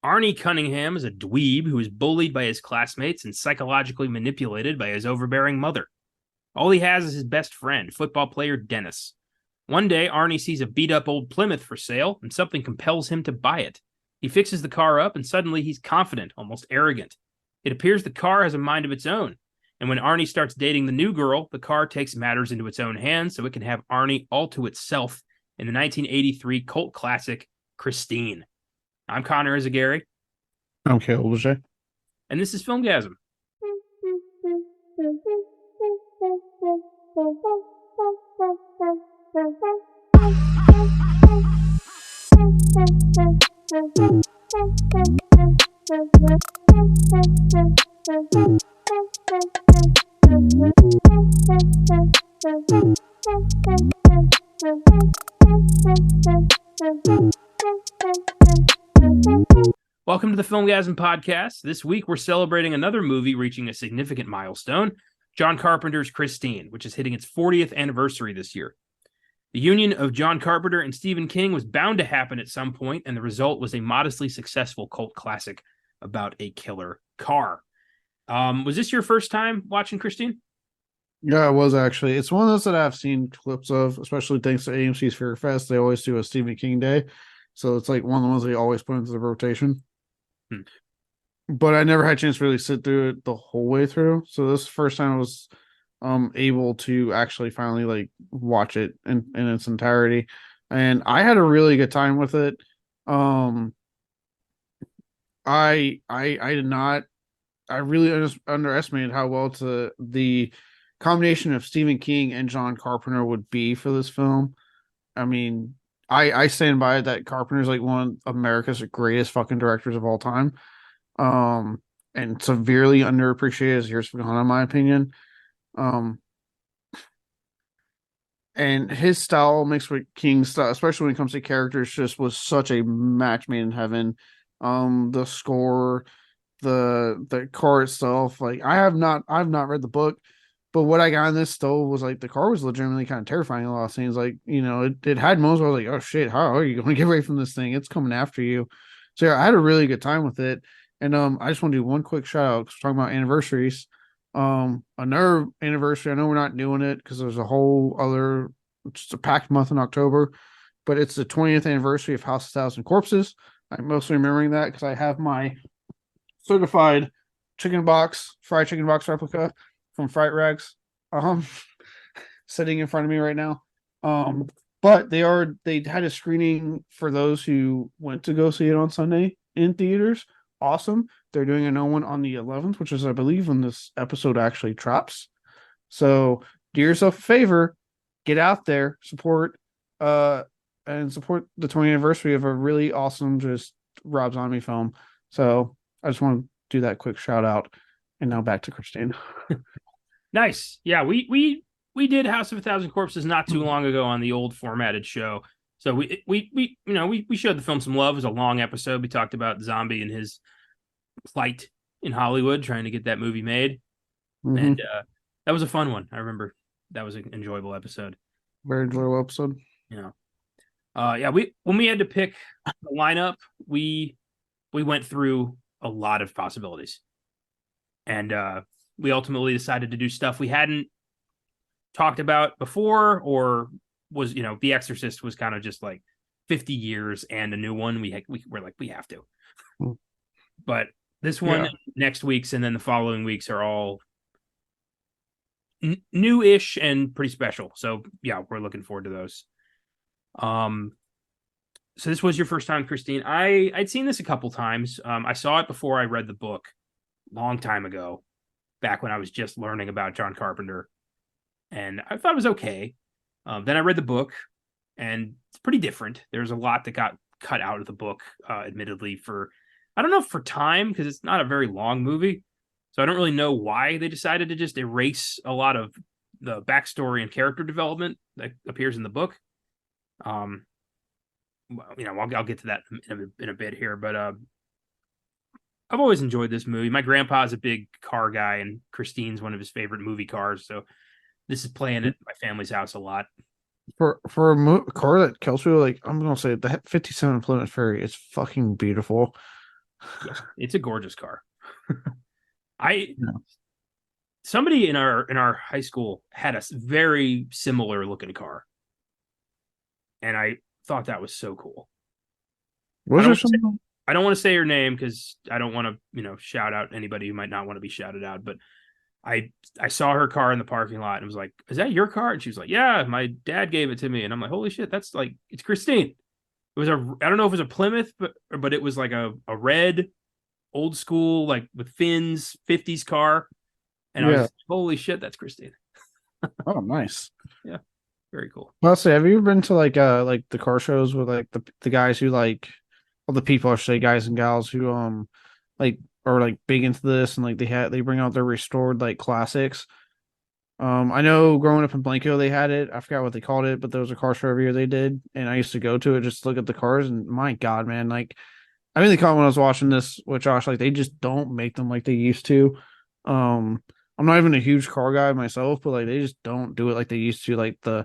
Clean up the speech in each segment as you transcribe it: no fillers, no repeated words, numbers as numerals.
Arnie Cunningham is a dweeb who is bullied by his classmates and psychologically manipulated by his overbearing mother. All he has is his best friend, football player Dennis. One day, Arnie sees a beat up old Plymouth for sale, and something compels him to buy it. He fixes the car up, and suddenly he's confident, almost arrogant. It appears the car has a mind of its own, and when Arnie starts dating the new girl, the car takes matters into its own hands so it can have Arnie all to itself in the 1983 cult classic, Christine. I'm Connor Eyzaguirre, I'm Caleb. and this is Filmgazm. Welcome to the Filmgazm podcast. This week we're celebrating another movie reaching a significant milestone, John Carpenter's Christine, which is hitting its 40th anniversary this year. The union of John Carpenter and Stephen King was bound to happen at some point, and the result was a modestly successful cult classic about a killer car. Was this your first time watching Christine? Yeah, it was actually. It's one of those that I've seen clips of, especially thanks to AMC's Fear Fest. They always do a Stephen King day. So it's like one of the ones they always put into the rotation. But I never had a chance to really sit through it the whole way through. So this first time I was able to actually finally like watch it in its entirety. And I had a really good time with it. I did not I really underestimated how well the combination of Stephen King and John Carpenter would be for this film. I mean, I stand by it that Carpenter's like one of America's greatest fucking directors of all time. And severely underappreciated as years have gone, in my opinion. Um, and his style mixed with King's style, especially when it comes to characters, just was such a match made in heaven. The score, the car itself, like I've not read the book, but what I got in this still was like the car was legitimately kind of terrifying in a lot of scenes. Like, it had moments where I was like, oh shit, how are you going to get away from this thing? It's coming after you. So yeah, I had a really good time with it. And I just want to do one quick shout out because we're talking about anniversaries. Another anniversary. I know we're not doing it because there's a whole other, just a packed month in October, but it's the 20th anniversary of House of Thousand Corpses. I'm mostly remembering that because I have my certified fried chicken box replica from Fright Rags, um, sitting in front of me right now. But they had a screening for those who went to go see it on Sunday in theaters. Awesome. They're doing another one on the 11th, which is, I believe, when this episode actually drops. So do yourself a favor, get out there, and support the 20th anniversary of a really awesome, just Rob Zombie film. So I just want to do that quick shout out. And now back to Christine. Nice. Yeah, we did House of a Thousand Corpses not too long ago on the old formatted show. So we showed the film some love. It was a long episode. We talked about Zombie and his plight in Hollywood, trying to get that movie made. Mm-hmm. And that was a fun one. I remember that was an enjoyable episode. Very enjoyable episode. When we had to pick the lineup, we went through a lot of possibilities. And we ultimately decided to do stuff we hadn't talked about before, or was, The Exorcist was kind of just like 50 years and a new one. We're like, we have to. But this one, next week's, and then the following weeks are all new-ish and pretty special. So yeah, we're looking forward to those. So this was your first time, Christine. I'd seen this a couple times. I saw it before I read the book, long time ago, back when I was just learning about John Carpenter, and I thought it was okay. Then I read the book, and it's pretty different. There's a lot that got cut out of the book, admittedly, I don't know if for time, because it's not a very long movie, so I don't really know why they decided to just erase a lot of the backstory and character development that appears in the book. I'll get to that in a bit here, but I've always enjoyed this movie. My grandpa's a big car guy, and Christine's one of his favorite movie cars, so this is playing at my family's house a lot. For a car that kills people, like I'm gonna say the 57 Plymouth Fury is fucking beautiful. Yeah, it's a gorgeous car. I Yeah. Somebody in our high school had a very similar looking car, and I thought that was so cool. I Was don't there want to say, something? I don't want to say her name because I don't want to shout out anybody who might not want to be shouted out. But I I saw her car in the parking lot and was like, "Is that your car?" And she was like, "Yeah, my dad gave it to me." And I'm like, "Holy shit, that's like it's Christine." It was I don't know if it was a Plymouth, but it was like a red old school like with fins 50s car, and I Yeah. was holy shit, that's Christine. Oh, nice. Yeah, very cool. Well, say, have you ever been to like the car shows with like the guys who like, well, the people I should say, guys and gals who like are like big into this, and like they bring out their restored like classics. I know growing up in Blanco they had it. I forgot what they called it, but there was a car show every year they did, and I used to go to it just to look at the cars. And my God, man, like I really caught when I was watching this with Josh, like they just don't make them like they used to. Um, I'm not even a huge car guy myself, but like they just don't do it like they used to. Like the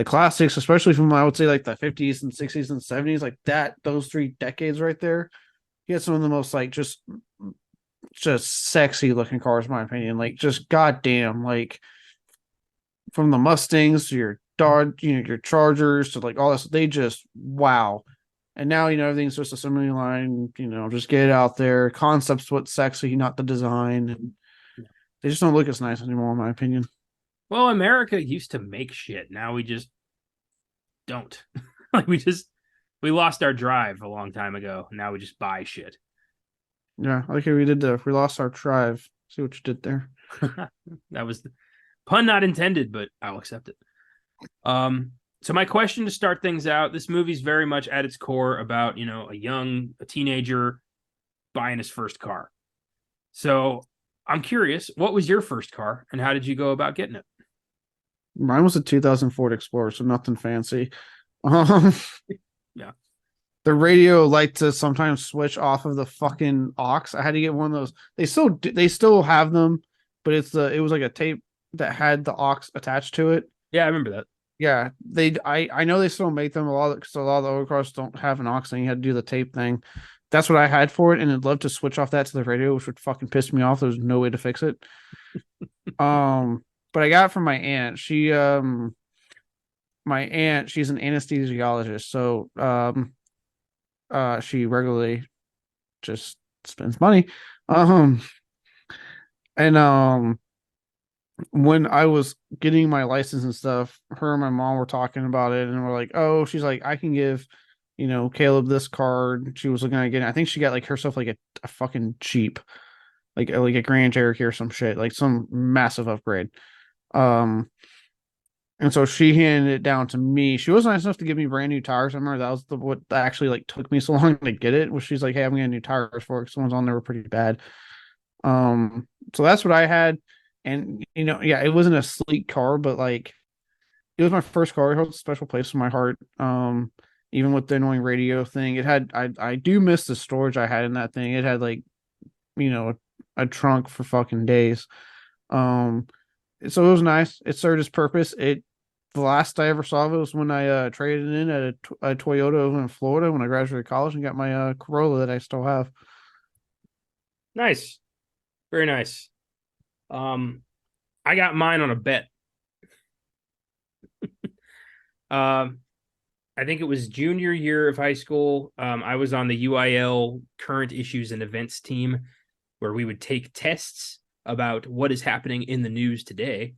classics, especially from I would say like the 50s and 60s and 70s, like that those 3 decades right there. He had some of the most like just sexy looking cars, in my opinion. Like just goddamn, like from the Mustangs to your Dodge, your Chargers to like all this, they just wow. And now everything's just assembly line. Just get it out there. Concepts what's sexy, not the design. And they just don't look as nice anymore, in my opinion. Well, America used to make shit. Now we just don't. Like we lost our drive a long time ago. Now we just buy shit. Yeah, like we lost our drive. See what you did there. That was the pun not intended, but I'll accept it. So my question to start things out, this movie's very much at its core about, a teenager buying his first car. So I'm curious, what was your first car and how did you go about getting it? Mine was a 2000 Ford Explorer, so nothing fancy. Um, Yeah. the radio liked to sometimes switch off of the fucking aux. I had to get one of those. They still have them, but it was like a tape that had the aux attached to it. Yeah, I remember that. Yeah, I know they still make them because a lot of the overcross don't have an aux thing. You had to do the tape thing. That's what I had for it, and I'd love to switch off that to the radio, which would fucking piss me off. There's no way to fix it. But I got it from my aunt. My aunt, she's an anesthesiologist, so she regularly just spends money. Um, and when I was getting my license and stuff, her and my mom were talking about it, and we're like, "Oh, she's like, I can give, Caleb this card." She was looking at getting. I think she got like herself like a fucking Jeep, like a Grand Cherokee or some shit, like some massive upgrade. Um, and so she handed it down to me. She was nice enough to give me brand new tires. I remember that was what actually like took me so long to get it. Was she's like, "Hey, I'm getting new tires for it." 'Cause the ones on there were pretty bad. So that's what I had. And yeah, it wasn't a sleek car, but like it was my first car. It holds a special place in my heart. Even with the annoying radio thing, I do miss the storage I had in that thing. It had like, you know, a trunk for fucking days. Um, so it was nice. It served its purpose. The last I ever saw of it was when I traded in at a Toyota over in Florida when I graduated college and got my Corolla that I still have. Nice. Very nice. I got mine on a bet. Um, I think it was junior year of high school. I was on the UIL current issues and events team where we would take tests about what is happening in the news today,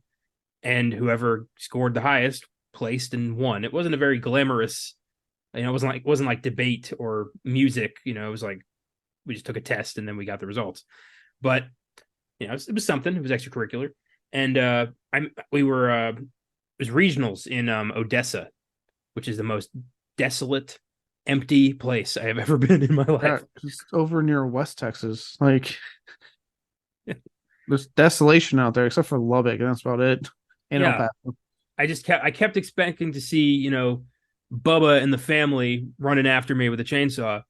and whoever scored the highest placed and won. It wasn't a very glamorous, it wasn't like debate or music. It was like we just took a test and then we got the results. But it was something. It was extracurricular, and it was regionals in Odessa, which is the most desolate, empty place I have ever been in my life. Yeah, just over near West Texas. Like there's desolation out there, except for Lubbock, and that's about it. And El Yeah, Paso. I kept expecting to see Bubba and the family running after me with a chainsaw.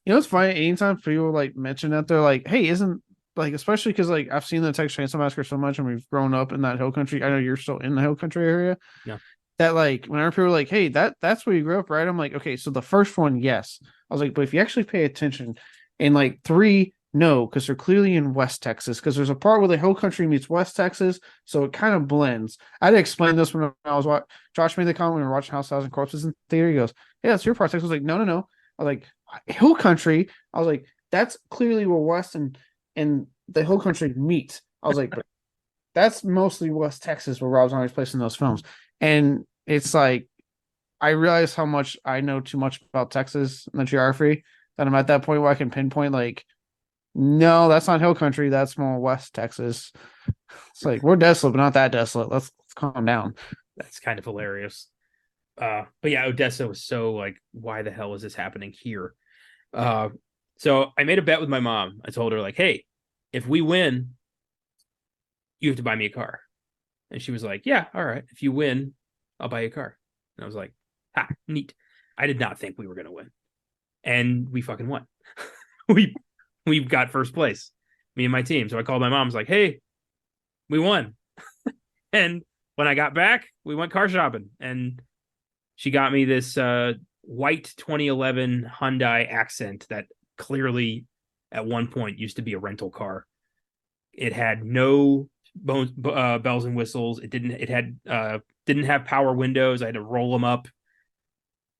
It's funny. Anytime people like mention that, they're like, "Hey, isn't like especially because like I've seen the Texas Chainsaw Massacre so much, and we've grown up in that hill country. I know you're still in the hill country area. Yeah. That like whenever people are like, "Hey, that's where you grew up, right?" I'm like, "Okay, so the first one, yes, I was like, but if you actually pay attention, in like 3, no, because they're clearly in West Texas. Because there's a part where the Hill Country meets West Texas, so it kind of blends. I had to explain this when I was watching. Josh made the comment when we were watching House Thousand Corpses in theater. He goes, "Yeah, it's your part." Texas. I was like, "No, no, no." I was like, "Hill Country." I was like, "That's clearly where West and the Hill Country meet." I was like, "But that's mostly West Texas where Rob Zombie's placing those films." And it's like I realize how much I know too much about Texas and the geography that I'm at that point where I can pinpoint like, no, that's not Hill Country. That's more West Texas. It's like we're desolate, but not that desolate. Let's calm down. That's kind of hilarious. But yeah, Odessa was so like, why the hell is this happening here? So I made a bet with my mom. I told her like, hey, if we win, you have to buy me a car. And she was like, yeah, all right. If you win, I'll buy you a car. And I was like, ha, neat. I did not think we were going to win. And we fucking won. we got first place, me and my team. So I called my mom. I was like, hey, we won. And when I got back, we went car shopping. And she got me this white 2011 Hyundai Accent that clearly at one point used to be a rental car. It had no bells and whistles. Didn't have power windows. I had to roll them up.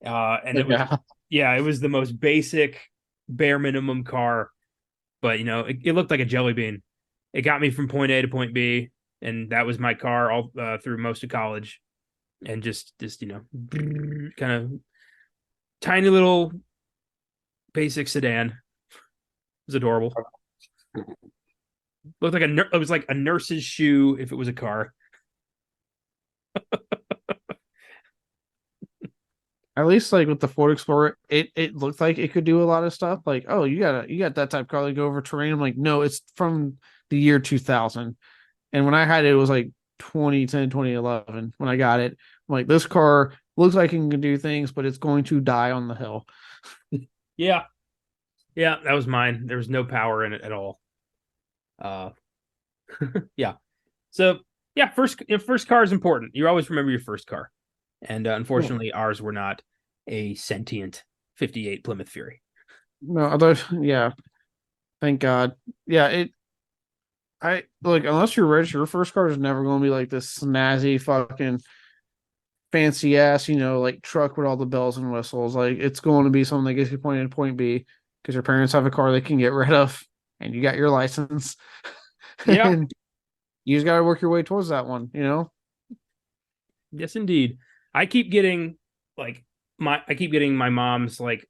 And it was, yeah, it was the most basic, bare minimum car. But, it looked like a jelly bean. It got me from point A to point B. And that was my car all through most of college. And just kind of tiny little basic sedan. It was adorable. Looked like it was like a nurse's shoe if it was a car. At least like with the Ford Explorer, it looked like it could do a lot of stuff. Like, oh, you got that type of car that go over terrain. I'm like, no, it's from the year 2000. And when I had it, it was like 2010, 2011 when I got it. I'm like, this car looks like it can do things, but it's going to die on the hill. Yeah. Yeah, that was mine. There was no power in it at all. Yeah. So yeah, first car is important. You always remember your first car. And unfortunately, ours were not a sentient 58 Plymouth Fury. No, yeah. Thank God. Yeah, I like unless you're rich, your first car is never going to be like this snazzy fucking fancy ass, like truck with all the bells and whistles. Like it's going to be something that gets you point A to point B because your parents have a car they can get rid of, and you got your license. Yeah, and you just got to work your way towards that one. Yes, indeed. I keep getting my mom's like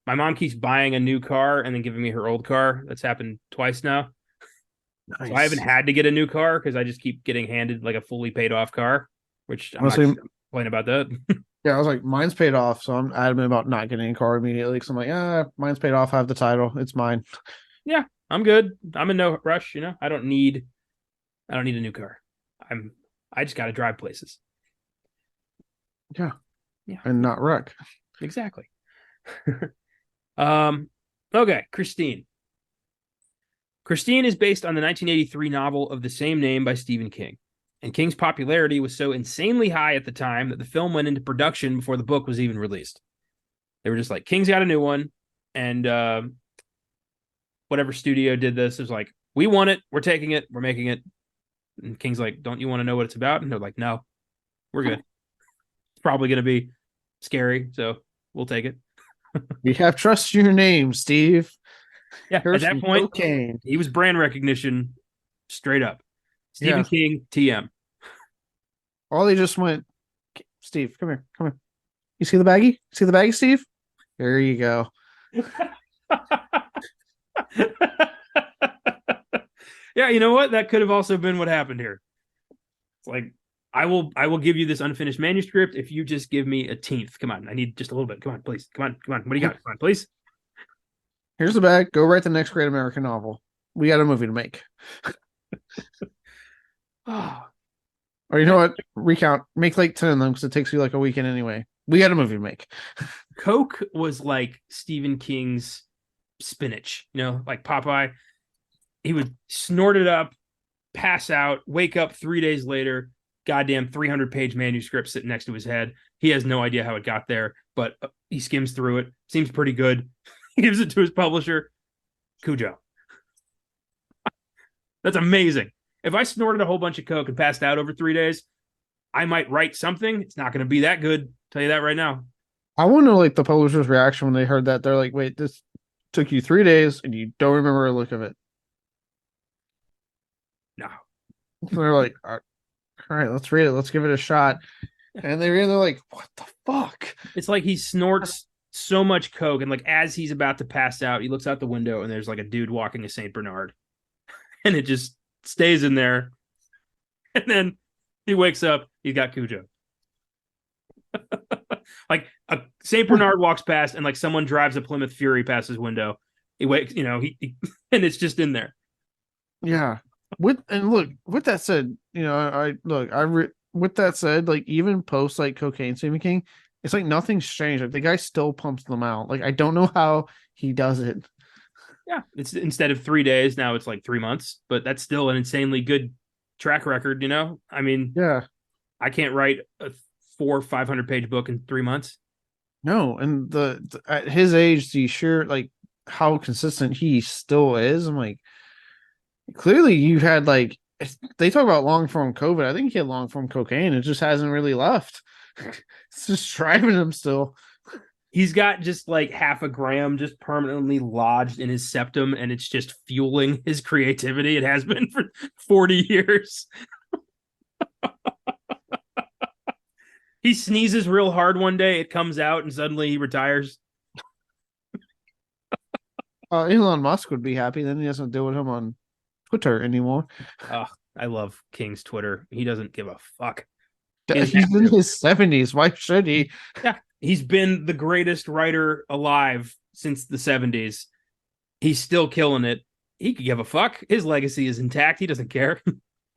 my mom keeps buying a new car and then giving me her old car. That's happened twice now. Nice. So I haven't had to get a new car because I just keep getting handed like a fully paid off car, which I'm honestly not complaining about that. Yeah, I was like, mine's paid off, so I'm adamant about not getting a car immediately. So I'm like, mine's paid off. I have the title. It's mine. Yeah, I'm good. I'm in no rush. I don't need a new car. I just got to drive places. Yeah, and not wreck. Exactly. Okay, Christine. Christine is based on the 1983 novel of the same name by Stephen King. And King's popularity was so insanely high at the time that the film went into production before the book was even released. They were just like, King's got a new one. And whatever studio did this was like, we want it. We're taking it. We're making it. And King's like, don't you want to know what it's about? And they're like, no, we're good. It's probably going to be scary. So we'll take it. We have trust in your name, Steve. Yeah, at that point, he was brand recognition straight up. Stephen King, TM. Or they just went, Steve, come here, come here. You see the baggie? See the baggie, Steve? There you go. Yeah, you know what? That could have also been what happened here. It's like, I will give you this unfinished manuscript if you just give me a tenth. Come on, I need just a little bit. Come on, please. Come on. What do you got? Come on, please. Here's the bag. Go write the next great American novel. We got a movie to make. Or you know what? Recount. Make like 10 of them because it takes you like a weekend anyway. We got a movie to make. Coke was like Stephen King's spinach, like Popeye. He would snort it up, pass out, wake up 3 days later, goddamn 300-page manuscript sitting next to his head. He has no idea how it got there, but he skims through it. Seems pretty good. He gives it to his publisher. Cujo. That's amazing. If I snorted a whole bunch of coke and passed out over 3 days, I might write something. It's not going to be that good. Tell you that right now. I want to know like the publisher's reaction when they heard that. They're like, "Wait, this took you 3 days and you don't remember a look of it." No. They're like, "All right, let's read it. Let's give it a shot." And they read, they're like, "What the fuck?" It's like he snorts so much coke, and like as he's about to pass out, he looks out the window and there's like a dude walking a Saint Bernard, and it just stays in there. And then he wakes up. He's got Cujo. Like a Saint Bernard walks past, and like someone drives a Plymouth Fury past his window. He wakes, he and it's just in there. Yeah. With that said, with that said, like even post like cocaine Stephen King, it's like nothing's changed. Like the guy still pumps them out. Like I don't know how he does it. Yeah, it's instead of 3 days now it's like 3 months, but that's still an insanely good track record. I mean, Yeah. I can't write a 400-500 page book in 3 months. No, and the at his age, the sheer like how consistent he still is. I'm like, clearly you had like they talk about long form COVID. I think he had long form cocaine. It just hasn't really left. It's just driving him still. He's got just like half a gram just permanently lodged in his septum, and it's just fueling his creativity. It has been for 40 years. He sneezes real hard one day, it comes out, and suddenly he retires. Elon Musk would be happy. Then he doesn't deal with him on Twitter anymore. I love King's Twitter. He doesn't give a fuck. He's in his 70s. Why should he? Yeah, he's been the greatest writer alive since the 70s. He's still killing it. He could give a fuck. His legacy is intact. He doesn't care.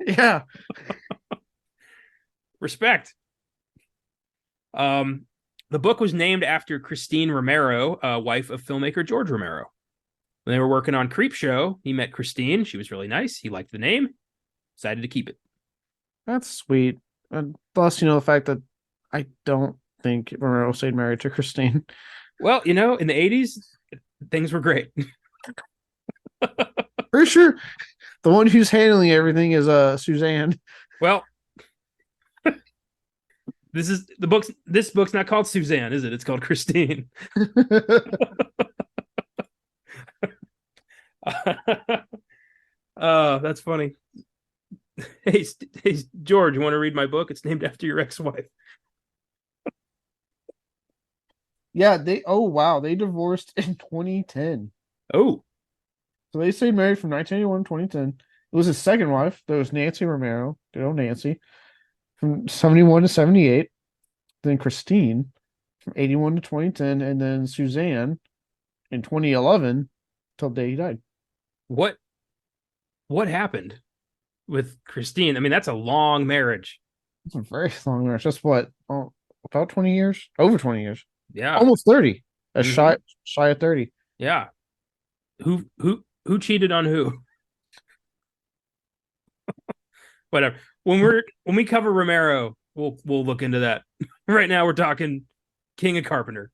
Yeah. Respect. The book was named after Christine Romero, wife of filmmaker George Romero. When they were working on Creepshow, he met Christine. She was really nice. He liked the name. Decided to keep it. That's sweet. Plus, the fact that I don't think Romero stayed married to Christine. Well, in the 80s, things were great. For sure. The one who's handling everything is Suzanne. Well, this book's not called Suzanne, is it? It's called Christine. Oh, that's funny. Hey, George, you want to read my book? It's named after your ex-wife. Yeah, they divorced in 2010. Oh. So they stayed married from 1981 to 2010. It was his second wife. There was Nancy Romero, good old Nancy, from 71 to 78. Then Christine from 81 to 2010, and then Suzanne in 2011 till the day he died. What happened with Christine? I mean, that's a long marriage. It's a very long marriage. That's what, about 20 years? Over 20 years. Yeah. Almost 30. Shy of 30. Yeah. Who cheated on who? Whatever. When we cover Romero, we'll look into that. Right now we're talking King of Carpenter.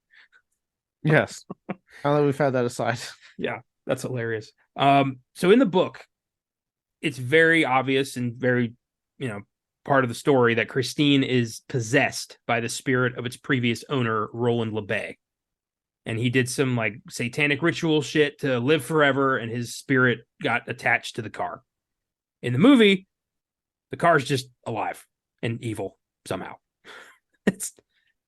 Yes. Now that we've had that aside. Yeah, that's hilarious. So in the book, it's very obvious and very, part of the story that Christine is possessed by the spirit of its previous owner, Roland LeBay. And he did some like satanic ritual shit to live forever, and his spirit got attached to the car. In the movie, the car's just alive and evil somehow. It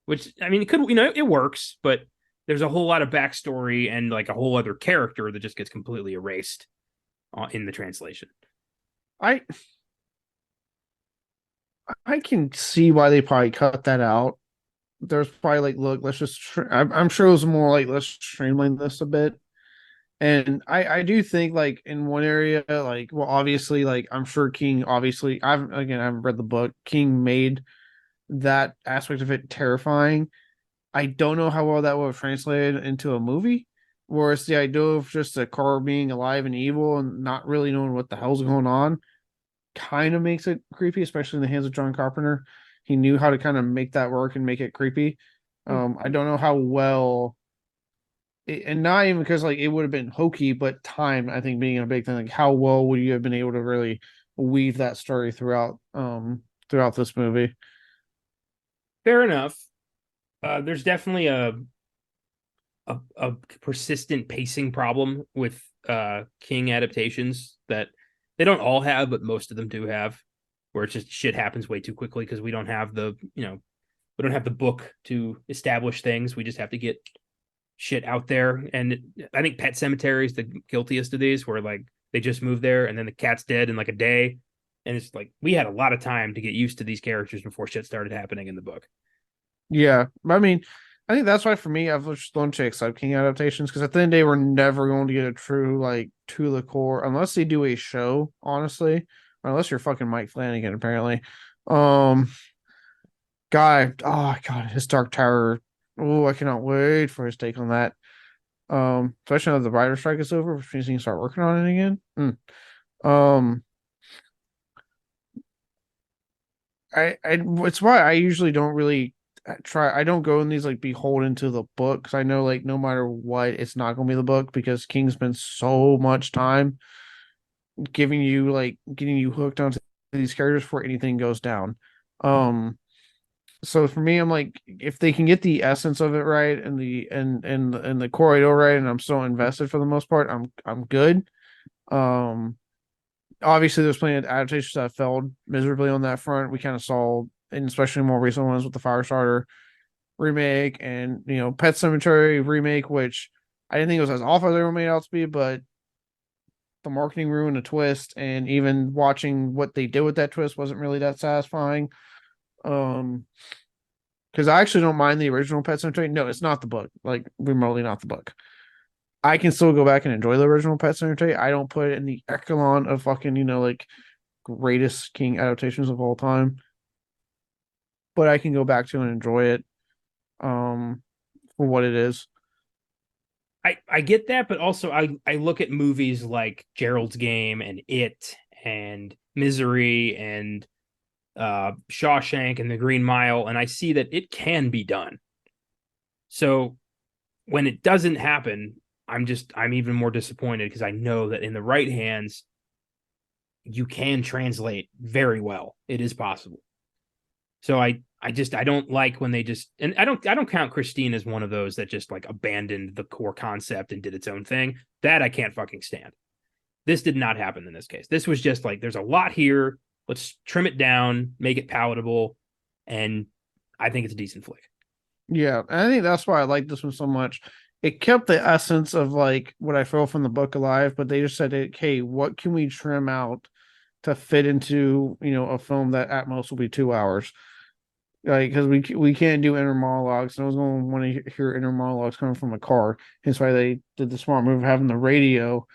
could, it works, but there's a whole lot of backstory and like a whole other character that just gets completely erased in the translation. I can see why they probably cut that out. There's probably like, look, let's just. I'm sure it was more like, let's streamline this a bit. And I do think like in one area, like, well, obviously, like I'm sure King, obviously, I haven't read the book. King made that aspect of it terrifying. I don't know how well that would have translated into a movie, whereas the idea of just a car being alive and evil and not really knowing what the hell's going on kind of makes it creepy, especially in the hands of John Carpenter. he knew how to kind of make that work and make it creepy. I don't know how well, and not even because like it would have been hokey, but time I think being a big thing. Like how well would you have been able to really weave that story throughout this movie? Fair enough. There's definitely a persistent pacing problem with King adaptations that they don't all have, but most of them do have, where it's just shit happens way too quickly because we don't have we don't have the book to establish things. We just have to get shit out there. And I think Pet Cemetery is the guiltiest of these, where like they just moved there and then the cat's dead in like a day. And it's like we had a lot of time to get used to these characters before shit started happening in the book. Yeah, I mean, I think that's why for me, I've just learned to accept King adaptations because at the end of the day, we're never going to get a true like to the core unless they do a show, honestly, or unless you're fucking Mike Flanagan, apparently. Um, oh god, his Dark Tower. Oh, I cannot wait for his take on that. Especially now that the writer strike is over, which means he can start working on it again. Um, it's why I usually don't really I don't go in these like beholden to the book because I know like no matter what, it's not gonna be the book because King spends so much time getting you hooked onto these characters before anything goes down. Um, so for me, I'm like, if they can get the essence of it right and the core idea right, and I'm still invested for the most part, I'm good. Um, obviously there's plenty of adaptations that failed miserably on that front. We kind of saw, and especially more recent ones with the Firestarter remake and Pet Cemetery remake, which I didn't think it was as awful as they were made out to be, but the marketing ruined a twist, and even watching what they did with that twist wasn't really that satisfying. Um, because I actually don't mind the original Pet Cemetery. No, it's not the book, like remotely not the book. I can still go back and enjoy the original Pet Cemetery. I don't put it in the echelon of fucking like greatest King adaptations of all time, but I can go back to and enjoy it for what it is. I get that, but also I look at movies like Gerald's Game and It and Misery and Shawshank and The Green Mile, and I see that it can be done. So when it doesn't happen, I'm even more disappointed because I know that in the right hands, you can translate very well. It is possible. So I don't like when they just, and I don't count Christine as one of those that just like abandoned the core concept and did its own thing. That I can't fucking stand. This did not happen in this case. This was just like there's a lot here. Let's trim it down, make it palatable, and I think it's a decent flick. Yeah, and I think that's why I like this one so much. It kept the essence of like what I feel from the book alive, but they just said, "Hey, what can we trim out to fit into a film that at most will be 2 hours?" Like because we can't do inner monologues. No one's going to want to hear inner monologues coming from a car. Hence why they did the smart move of having the radio.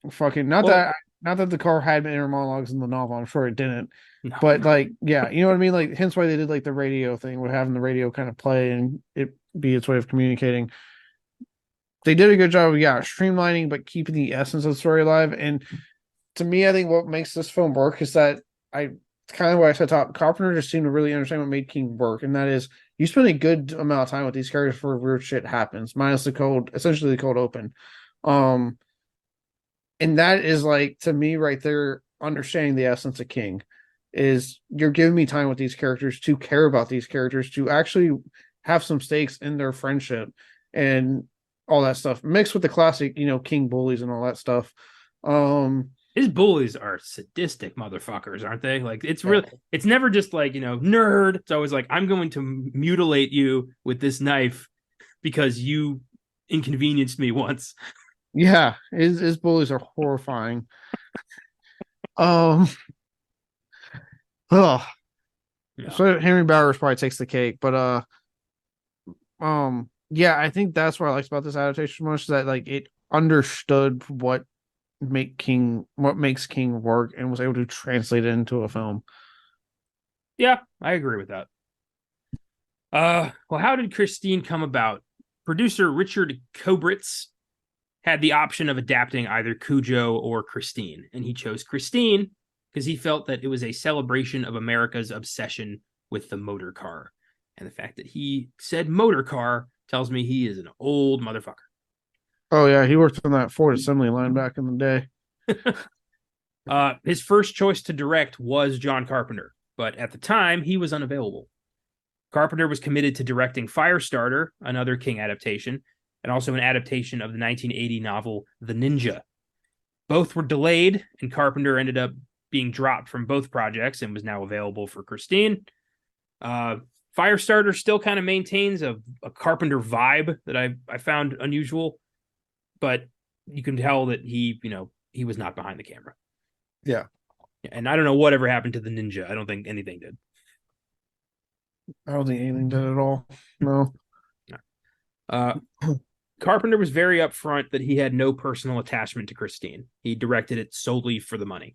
Fucking Well, not that the car had inner monologues in the novel. I'm sure it didn't. no. But like, yeah, you know what I mean. Like, hence why they did like the radio thing, with having the radio kind of play and it be its way of communicating. They did a good job of streamlining but keeping the essence of the story alive. And to me, I think what makes this film work is that it's kind of what I said top. Carpenter just seemed to really understand what made King work, and that is you spend a good amount of time with these characters before weird shit happens, minus essentially the cold open. Um, and that is like to me right there, understanding the essence of King is you're giving me time with these characters to care about these characters, to actually have some stakes in their friendship and all that stuff, mixed with the classic, King bullies and all that stuff. His bullies are sadistic motherfuckers, aren't they? Like Yeah. it's never just like, nerd. It's always like, I'm going to mutilate you with this knife because you inconvenienced me once. Yeah, his bullies are horrifying. Um, ugh. Yeah. So Henry Bowers probably takes the cake, but yeah, I think that's what I liked about this adaptation so much, that like it understood what makes King work and was able to translate it into a film. Yeah, I agree with that. Well, how did Christine come about? Producer Richard Kobritz had the option of adapting either Cujo or Christine, and he chose Christine because he felt that it was a celebration of America's obsession with the motor car. And the fact that he said motor car tells me he is an old motherfucker. Oh yeah, he worked on that Ford assembly line back in the day. His first choice to direct was John Carpenter, but at the time he was unavailable. Carpenter was committed to directing Firestarter, another King adaptation, and also an adaptation of the 1980 novel The Ninja. Both were delayed, and Carpenter ended up being dropped from both projects and was now available for Christine. Firestarter still kind of maintains a Carpenter vibe that I found unusual, but you can tell that he was not behind the camera. Yeah. And I don't know whatever happened to the Ninja. I don't think anything did. I don't think anything did at all. No. Carpenter was very upfront that he had no personal attachment to Christine. He directed it solely for the money.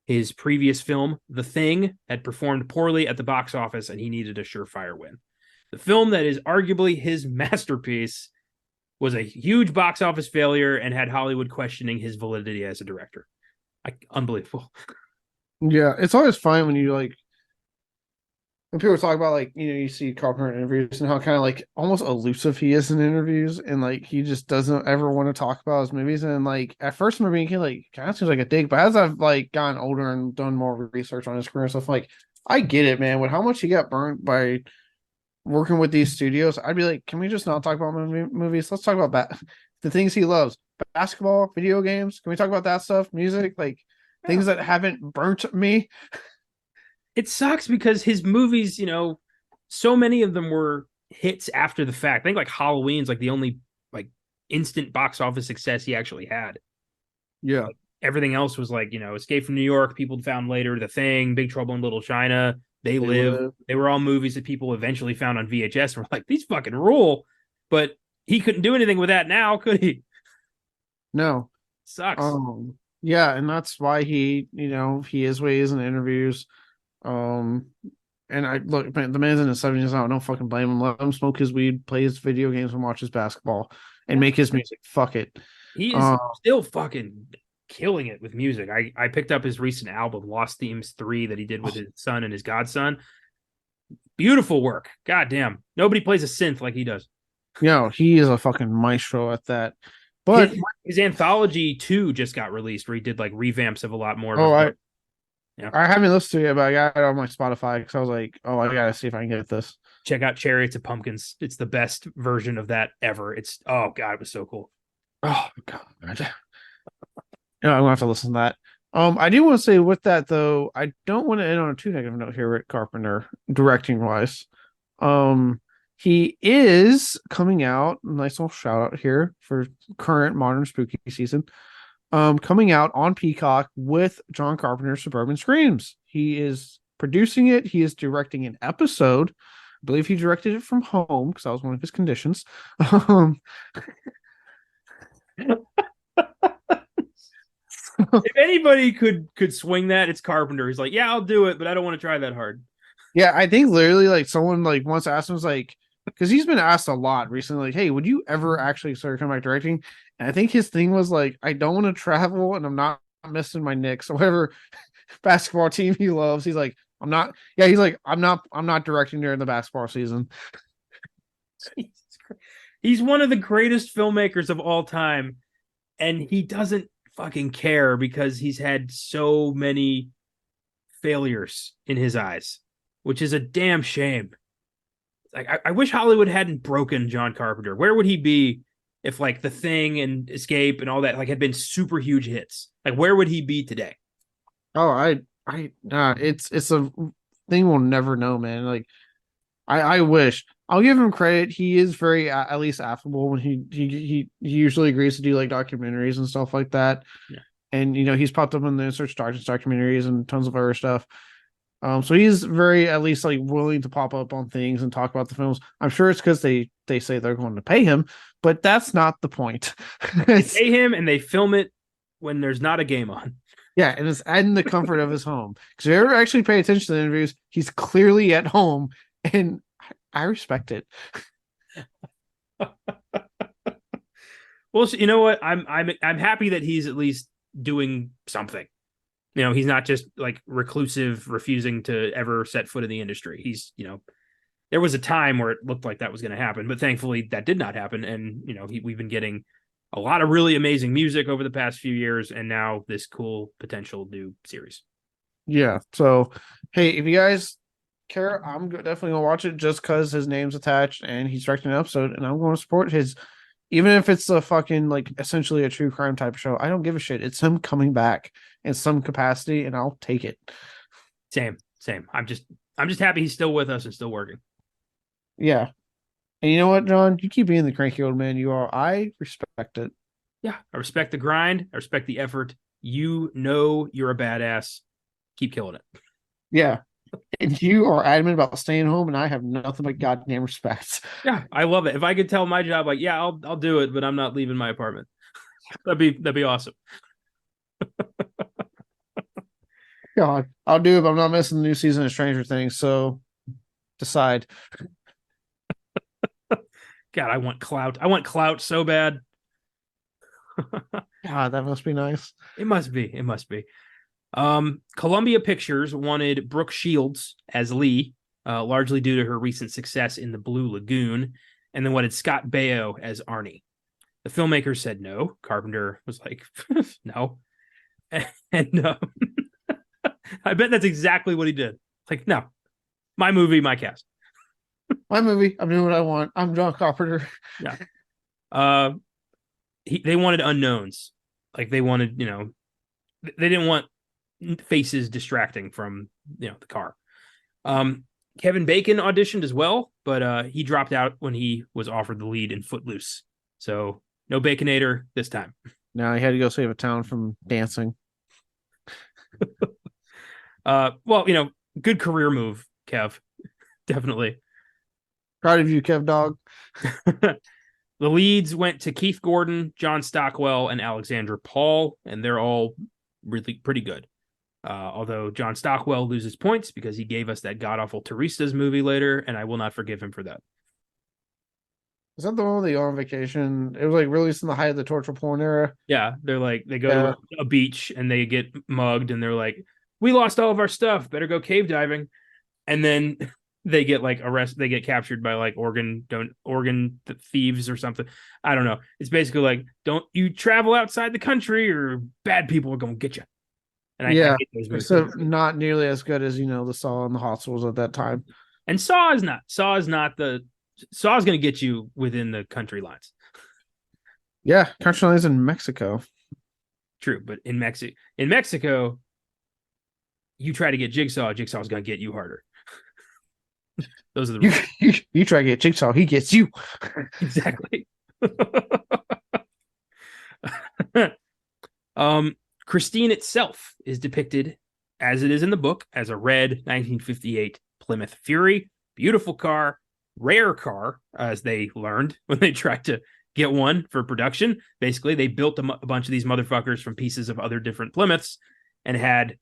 His previous film, The Thing, had performed poorly at the box office, and he needed a surefire win. The film that is arguably his masterpiece was a huge box office failure and had Hollywood questioning his validity as a director. Unbelievable. Yeah, it's always fine when you when people talk about you see Carpenter in interviews and how kind of almost elusive he is in interviews, and he just doesn't ever want to talk about his movies. And at first, I'm being kind of seems like a dig, but as I've gotten older and done more research on his career and stuff, I get it, man. With how much he got burnt by working with these studios, I'd be like, can we just not talk about movies? Let's talk about the things he loves: basketball, video games. Can we talk about that stuff? Music, things that haven't burnt me. It sucks because his movies, so many of them were hits after the fact. I think Halloween's the only instant box office success he actually had. Yeah. Everything else was Escape from New York, people found later, The Thing, Big Trouble in Little China, They Live. They were all movies that people eventually found on VHS and were like, these fucking rule. But he couldn't do anything with that now, could he? No. Sucks. Yeah, and that's why he is what he is in interviews. And I look, man, the man's in his 70s now. Don't fucking blame him. Let him smoke his weed, play his video games, and watch his basketball, and make his music. Fuck it. He is still fucking killing it with music. I picked up his recent album, Lost Themes 3, that he did with his son and his godson. Beautiful work. God damn. Nobody plays a synth like he does. He is a fucking maestro at that. But his anthology 2 just got released, where he did revamps of a lot more of his I haven't listened to it, but I got it on my Spotify because I was like, oh, I gotta see if I can get this. Check out Chariots of Pumpkins. It's the best version of that ever. Oh god, it was so cool. Oh god. I'm gonna have to listen to that. I do want to say with that though, I don't want to end on a too negative note here with Carpenter directing wise. He is coming out. Nice little shout out here for current modern spooky season. Coming out on Peacock with John Carpenter's Suburban Screams. He is producing it. He is directing an episode. I believe he directed it from home because that was one of his conditions. If anybody could swing that, it's Carpenter. He's like, yeah, I'll do it, but I don't want to try that hard. Yeah, I think literally someone once asked him, was because he's been asked a lot recently, hey, would you ever actually start coming back directing? And I think his thing was I don't want to travel and I'm not missing my Knicks or whatever basketball team he loves. He's like, I'm not directing during the basketball season. He's one of the greatest filmmakers of all time, and he doesn't fucking care because he's had so many failures in his eyes, which is a damn shame. I wish Hollywood hadn't broken John Carpenter. Where would he be if The Thing and Escape and all that had been super huge hits? Where would he be today? Oh, it's a thing we'll never know, man. I wish. I'll give him credit. He is very at least affable when he usually agrees to do documentaries and stuff like that. Yeah. And he's popped up in the Search Darkness documentaries and tons of other stuff. So he's very at least willing to pop up on things and talk about the films. I'm sure it's because they say they're going to pay him, but that's not the point. They pay him and they film it when there's not a game on. Yeah, and it's in the comfort of his home. Because if you ever actually pay attention to the interviews, he's clearly at home, and I respect it. Well, you know what? I'm happy that he's at least doing something. He's not just like reclusive, refusing to ever set foot in the industry. He's, there was a time where it looked like that was going to happen, but thankfully that did not happen. And, we've been getting a lot of really amazing music over the past few years, and now this cool potential new series. Yeah. So, hey, if you guys care, I'm definitely gonna watch it just because his name's attached and he's directing an episode, and I'm going to support his, even if it's a fucking like essentially a true crime type of show. I don't give a shit. It's him coming back in some capacity, and I'll take it. Same. I'm just happy he's still with us and still working. Yeah. And you know what, John? You keep being the cranky old man you are. I respect it. Yeah, I respect the grind. I respect the effort. You're a badass. Keep killing it. Yeah. And you are adamant about staying home, and I have nothing but goddamn respect. Yeah, I love it. If I could tell my job, like, yeah, I'll do it, but I'm not leaving my apartment. That'd be awesome. God, I'll do it, but I'm not missing the new season of Stranger Things. So decide. God, I want clout. I want clout so bad. God, that must be nice. It must be. Columbia Pictures wanted Brooke Shields as Lee, largely due to her recent success in The Blue Lagoon, and then wanted Scott Baio as Arnie. The filmmakers said no. Carpenter was like, no. And I bet that's exactly what he did. Like, no, my movie, my cast. My movie. I'm doing what I want. I'm John Carpenter. Yeah. They wanted unknowns. Like they wanted, they didn't want faces distracting from, the car. Kevin Bacon auditioned as well, but he dropped out when he was offered the lead in Footloose. So no Baconator this time. Now he had to go save a town from dancing. Well, good career move, Kev. Definitely. Proud of you, Kev Dog. The leads went to Keith Gordon, John Stockwell, and Alexandra Paul, and they're all really pretty good. Although John Stockwell loses points because he gave us that god-awful Turistas movie later, and I will not forgive him for that. Is that the one where they go on vacation? It was like released in the height of the torture porn era. Yeah, they're like, they go to a beach and they get mugged, and they're like, we lost all of our stuff, better go cave diving. And then they get like arrested, they get captured by like organ thieves or something. I don't know. It's basically like, don't you travel outside the country or bad people are gonna get you. And I hate those movies. So not nearly as good as the Saw and the Hospitals at that time. And Saw is gonna get you within the country lines. Yeah, country lines in Mexico. True, but in Mexico, you try to get Jigsaw's gonna get you harder. Those are the rules. You try to get Jigsaw, he gets you. Exactly. Christine itself is depicted, as it is in the book, as a red 1958 Plymouth Fury. Beautiful car, rare car, as they learned when they tried to get one for production. Basically, they built a bunch of these motherfuckers from pieces of other different Plymouths and had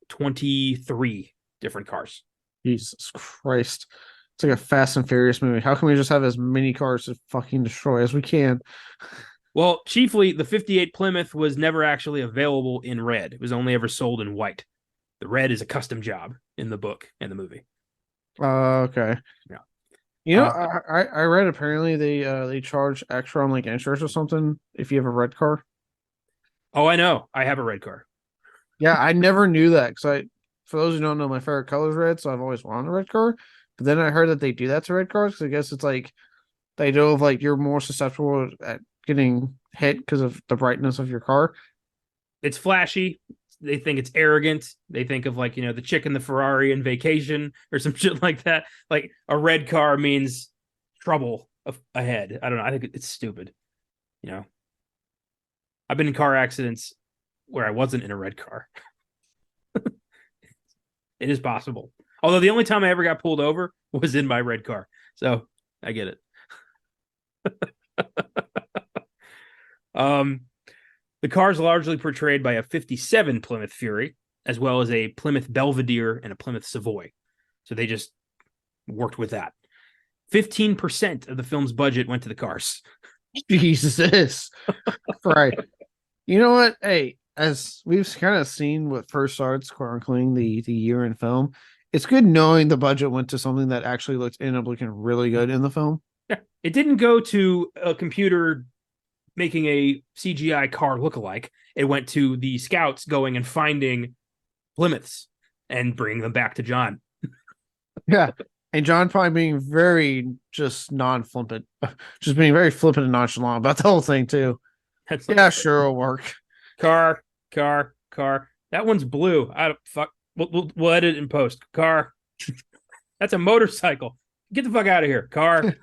23 different cars. Jesus Christ. It's like a Fast and Furious movie. How can we just have as many cars to fucking destroy as we can? Well, chiefly, the 58 Plymouth was never actually available in red. It was only ever sold in white. The red is a custom job in the book and the movie. Okay. Yeah. I read apparently they charge extra on like insurance or something if you have a red car. Oh, I know. I have a red car. Yeah, I never knew that because for those who don't know, my favorite color is red, so I've always wanted a red car. But then I heard that they do that to red cars because I guess it's like they know like you're more susceptible at getting hit because of the brightness of your car. It's flashy. They think it's arrogant. They think of like, the chick in the Ferrari in Vacation or some shit like that. Like a red car means trouble ahead. I don't know. I think it's stupid. I've been in car accidents where I wasn't in a red car. It is possible. Although the only time I ever got pulled over was in my red car. So I get it. The car is largely portrayed by a 57 Plymouth Fury, as well as a Plymouth Belvedere and a Plymouth Savoy. So they just worked with that. 15% of the film's budget went to the cars. Jesus. Right. You know what? Hey, as we've kind of seen what first starts chronicling the year in film, it's good knowing the budget went to something that actually ended up looking really good in the film. Yeah. It didn't go to a computer making a CGI car lookalike. It went to the scouts going and finding Plymouths and bringing them back to John. Yeah. And John probably being very just non-flippant, just being very flippant and nonchalant about the whole thing too. That's Yeah, sure, it'll work. car, car, car. That one's blue. I don't fuck. We'll edit it in post. Car. That's a motorcycle. Get the fuck out of here. Car.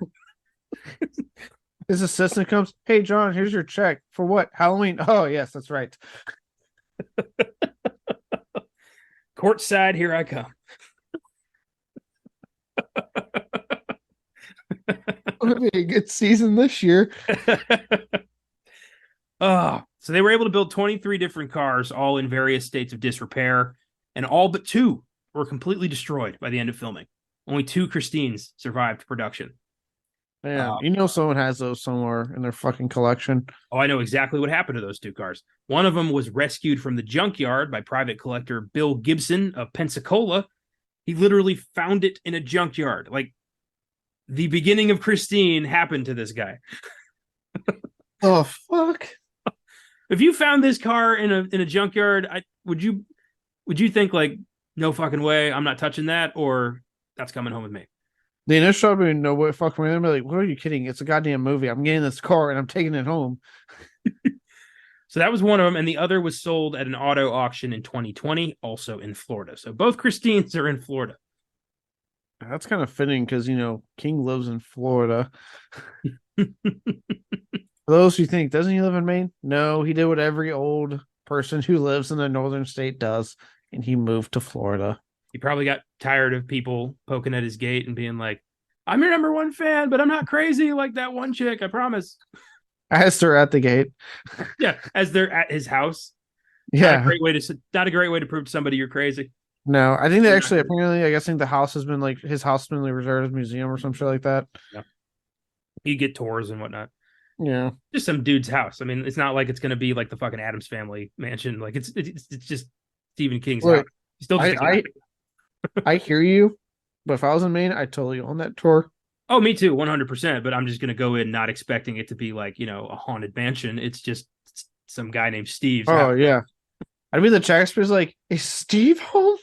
His assistant comes, hey John, here's your check. For what? Halloween. Oh yes, that's right. Courtside, here I come. It'll be a good season this year. So they were able to build 23 different cars, all in various states of disrepair, and all but two were completely destroyed by the end of filming. Only two Christines survived production. Man, you know someone has those somewhere in their fucking collection. Oh, I know exactly what happened to those two cars. One of them was rescued from the junkyard by private collector Bill Gibson of Pensacola. He literally found it in a junkyard. Like, the beginning of Christine happened to this guy. Oh, fuck. If you found this car in a junkyard, would you think like, no fucking way, I'm not touching that, or that's coming home with me? The initial would be no way fucking way. They'd be like, what are you kidding? It's a goddamn movie. I'm getting this car and I'm taking it home. So that was one of them, and the other was sold at an auto auction in 2020, also in Florida. So both Christines are in Florida. That's kind of fitting because, King lives in Florida. For those who think, doesn't he live in Maine? No, he did what every old person who lives in a northern state does, and he moved to Florida. He probably got tired of people poking at his gate and being like, I'm your number one fan, but I'm not crazy like that one chick, I promise. As they're at the gate. Yeah, as they're at his house. Yeah. Not a great way to prove to somebody you're crazy. No, I think they actually, apparently, I think the house has been his house has been reserved as a museum or some shit like that. Yeah. You get tours and whatnot. Yeah. Just some dude's house. I mean, it's not like it's going to be like the fucking Addams Family mansion. Like, it's just Stephen King's house. Still just I hear you, but if I was in Maine, I'd totally own that tour. Oh, me too, 100%. But I'm just going to go in not expecting it to be like, a haunted mansion. It's just some guy named Steve. Oh, yeah. I'd be the Shakespeare's like, is Steve home?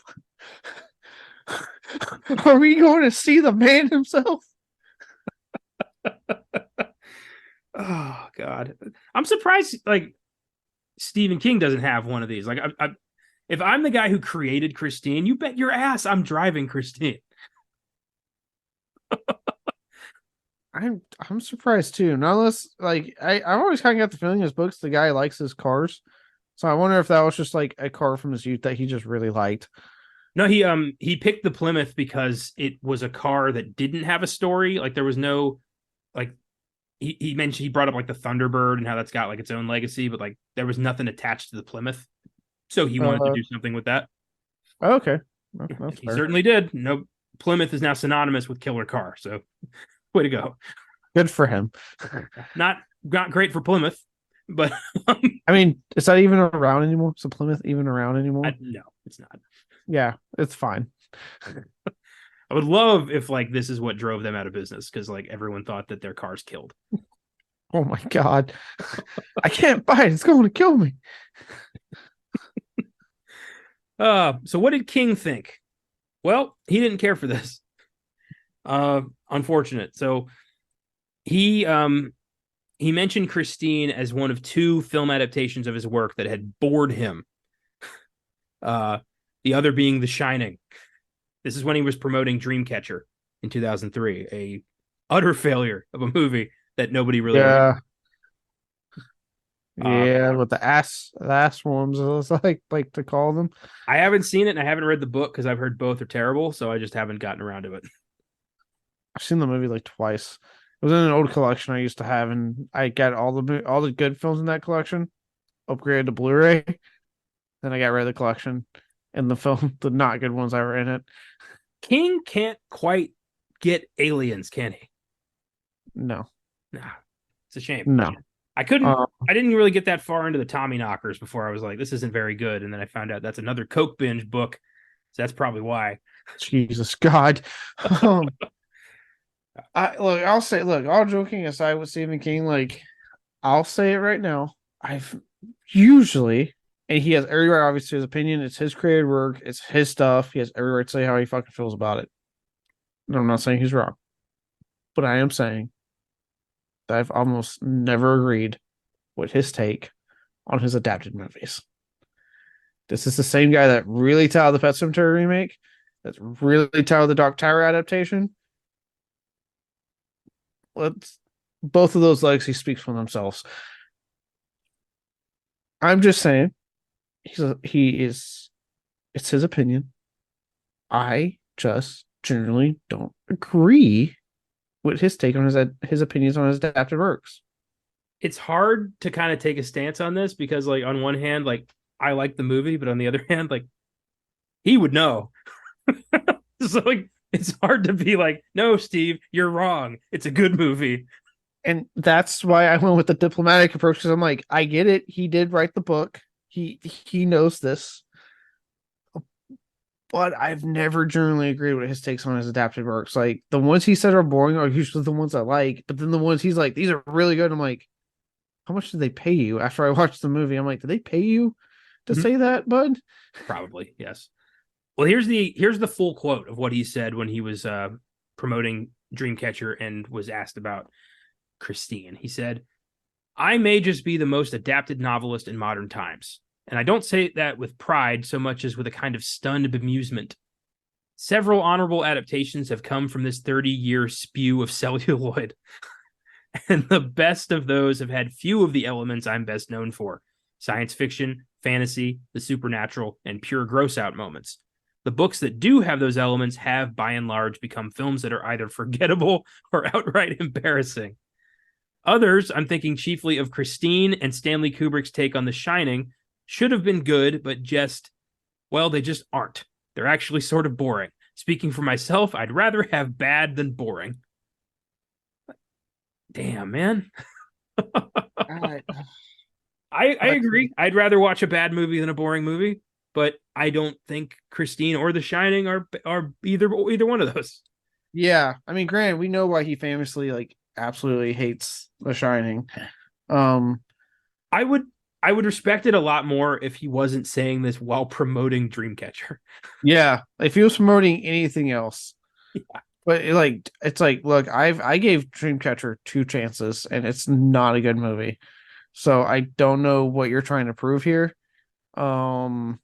Are we going to see the man himself? Oh, God. I'm surprised, like, Stephen King doesn't have one of these. Like, if I'm the guy who created Christine, you bet your ass I'm driving Christine. I'm surprised too. Not unless I've always kind of got the feeling his books, the guy likes his cars. So I wonder if that was just like a car from his youth that he just really liked. No, he picked the Plymouth because it was a car that didn't have a story. Like, there was no, like, he mentioned, he brought up like the Thunderbird and how that's got like its own legacy, but like there was nothing attached to the Plymouth. So he wanted to do something with that. Okay. That's he certainly did. No, Plymouth is now synonymous with killer car. So way to go. Good for him. Not great for Plymouth, but I mean, is that even around anymore? Is the Plymouth even around anymore? No, it's not. Yeah, it's fine. I would love if like this is what drove them out of business, because like everyone thought that their cars killed. Oh my God. I can't buy it. It's going to kill me. So what did King think? Well, he didn't care for this. Unfortunate. So he mentioned Christine as one of two film adaptations of his work that had bored him. The other being The Shining. This is when he was promoting Dreamcatcher in 2003, a utter failure of a movie that nobody really liked. Yeah, with the ass worms, as I like to call them. I haven't seen it and I haven't read the book because I've heard both are terrible, so I just haven't gotten around to it. I've seen the movie like twice. It was in an old collection I used to have, and I got all the good films in that collection, upgraded to Blu-ray. Then I got rid of the collection, and the not good ones that were in it. King can't quite get aliens, can he? No. Nah, it's a shame. No. Uh, I didn't really get that far into the Tommy Knockers before I was like, this isn't very good. And then I found out that's another Coke binge book. So that's probably why. Jesus God. Um, I'll say, look, all joking aside with Stephen King, like, I'll say it right now. I've usually, and he has every right, obviously, his opinion. It's his creative work. It's his stuff. He has every right to say how he fucking feels about it. And I'm not saying he's wrong, but I am saying that I've almost never agreed with his take on his adapted movies. This is the same guy that really touted the Pet Sematary remake, that's really touted the Dark Tower adaptation. Let's both of those legacies speak for themselves. I'm just saying he is it's his opinion. I just generally don't agree with his take on his opinions on his adapted works. It's hard to kind of take a stance on this because, like, on one hand, like, I like the movie, but on the other hand, like, he would know. So, like, it's hard to be like, no, Steve, you're wrong. It's a good movie. And that's why I went with the diplomatic approach, because I'm like, I get it. He did write the book. He knows this. But I've never generally agreed with his takes on his adapted works. Like the ones he said are boring are usually the ones I like. But then the ones he's like, these are really good. I'm like, how much did they pay you after I watched the movie? I'm like, did they pay you to Mhm. say that, bud? Probably, yes. Well, here's the full quote of what he said when he was promoting Dreamcatcher and was asked about Christine. He said, I may just be the most adapted novelist in modern times. And I don't say that with pride so much as with a kind of stunned bemusement. Several honorable adaptations have come from this 30-year spew of celluloid, and the best of those have had few of the elements I'm best known for: science fiction, fantasy, the supernatural, and pure gross out moments. The books that do have those elements have, by and large, become films that are either forgettable or outright embarrassing. Others, I'm thinking chiefly of Christine and Stanley Kubrick's take on The Shining, should have been good, but just, well, they just aren't. They're actually sort of boring. Speaking for myself, I'd rather have bad than boring. Damn, man. I, I I agree. I'd rather watch a bad movie than a boring movie, but I don't think Christine or The Shining are either one of those. yeah. I mean, Grant, we know why he famously like absolutely hates The Shining. Um, I would I would respect it a lot more if he wasn't saying this while promoting Dreamcatcher. yeah. If he was promoting anything else, but it's like, look, I gave Dreamcatcher two chances, and it's not a good movie. So I don't know what you're trying to prove here. Um,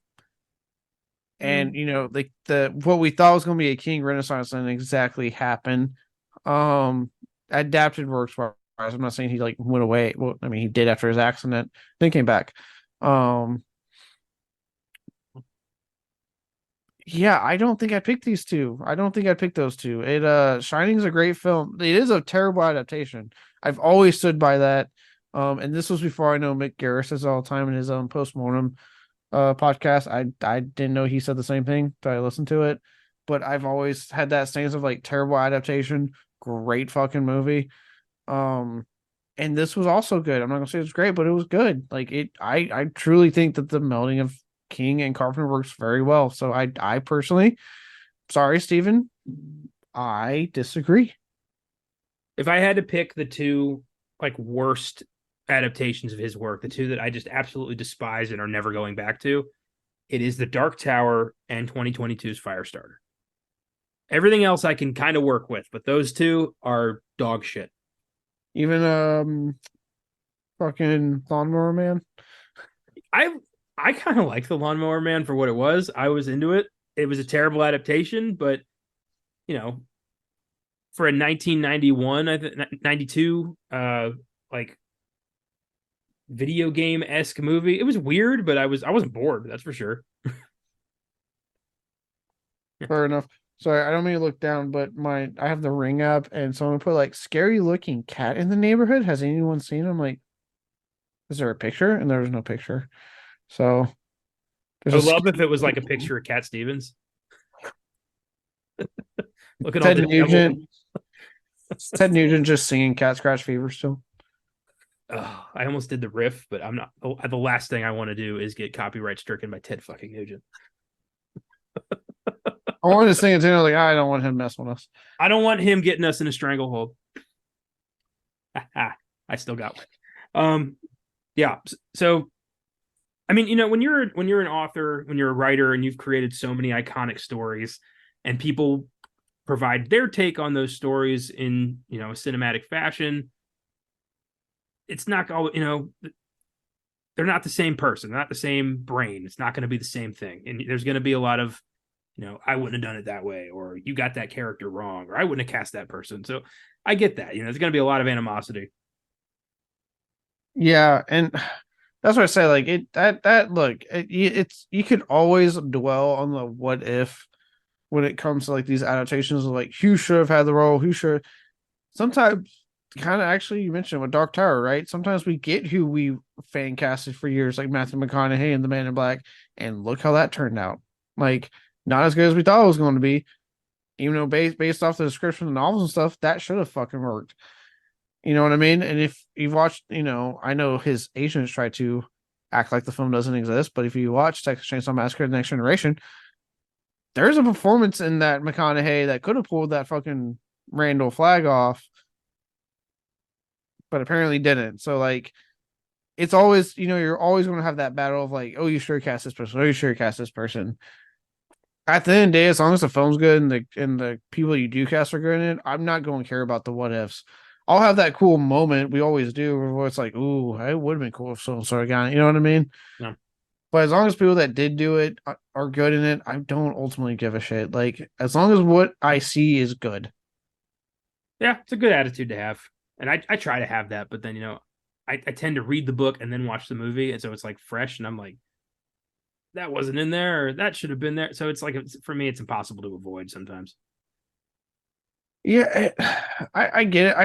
and like the what we thought was going to be a King Renaissance didn't exactly happen. Adapted works wise. I'm not saying he like went away. Well, I mean he did after his accident, then came back. Um, yeah, I don't think I picked these two. I don't think I picked those two. Shining's a great film. It is a terrible adaptation. I've always stood by that. And this was before I know Mick Garris says all the time in his own postmortem podcast. I didn't know he said the same thing, but I listened to it. But I've always had that stance of like terrible adaptation, great fucking movie. Um, and this was also good. I'm not gonna say it's great, but it was good. Like it, I truly think that the melding of King and Carpenter works very well. So I personally, sorry, Steven, I disagree. If I had to pick the two like worst adaptations of his work, the two that I just absolutely despise and are never going back to, it is The Dark Tower and 2022's Firestarter. Everything else I can kind of work with, but those two are dog shit. Even fucking Lawnmower Man. I I kind of like The Lawnmower Man for what it was. I was into it. It was a terrible adaptation, but you know, for a 1991, I think 92, like video game esque movie, it was weird, but I wasn't bored. That's for sure. Fair enough. Sorry, I don't mean to look down, but I have the Ring app, and someone put like scary looking cat in the neighborhood. Has anyone seen him? Like, is there a picture? And there was no picture. So I there's a would love if it was like a picture of Cat Stevens. Look at all Ted the devil. Nugent. Ted Nugent just singing Cat Scratch Fever still. I almost did the riff, but I'm not. The last thing I want to do is get copyright stricken by Ted fucking Nugent. I wanted to sing it too. I was like, I don't want him messing with us. I don't want him getting us in a stranglehold. I still got one. Yeah. So, I mean, when you're an author, when you're a writer, and you've created so many iconic stories, and people provide their take on those stories in a cinematic fashion, it's not all they're not the same person, they're not the same brain. It's not going to be the same thing, and there's going to be a lot of I wouldn't have done it that way, or you got that character wrong, or I wouldn't have cast that person. So I get that. There's going to be a lot of animosity. Yeah, and that's what I say. Like it's you could always dwell on the what if when it comes to like these adaptations of like who should have had the role, who should. Sometimes, kind of actually, you mentioned with Dark Tower, right? Sometimes we get who we fan casted for years, like Matthew McConaughey and the Man in Black, and look how that turned out. Like not as good as we thought it was going to be. Even though based off the description of the novels and stuff, that should have fucking worked. You know what I mean? And if you've watched, I know his agents try to act like the film doesn't exist, but if you watch Texas Chainsaw Massacre: The Next Generation, there's a performance in that McConaughey that could have pulled that fucking Randall flag off, but apparently didn't. So like, it's always, you're always going to have that battle of like, oh, you sure cast this person, oh, you sure cast this person. At the end of the day, as long as the film's good and the people you do cast are good in it, I'm not going to care about the what ifs. I'll have that cool moment we always do where it's like, ooh, it would have been cool if so and so got it. You know what I mean? Yeah. But as long as people that did do it are good in it, I don't ultimately give a shit. Like, as long as what I see is good. Yeah, it's a good attitude to have. And I try to have that, but then, I tend to read the book and then watch the movie. And so it's like fresh. And I'm like, that wasn't in there, or that should have been there. So it's like, for me, it's impossible to avoid sometimes. Yeah, I get it.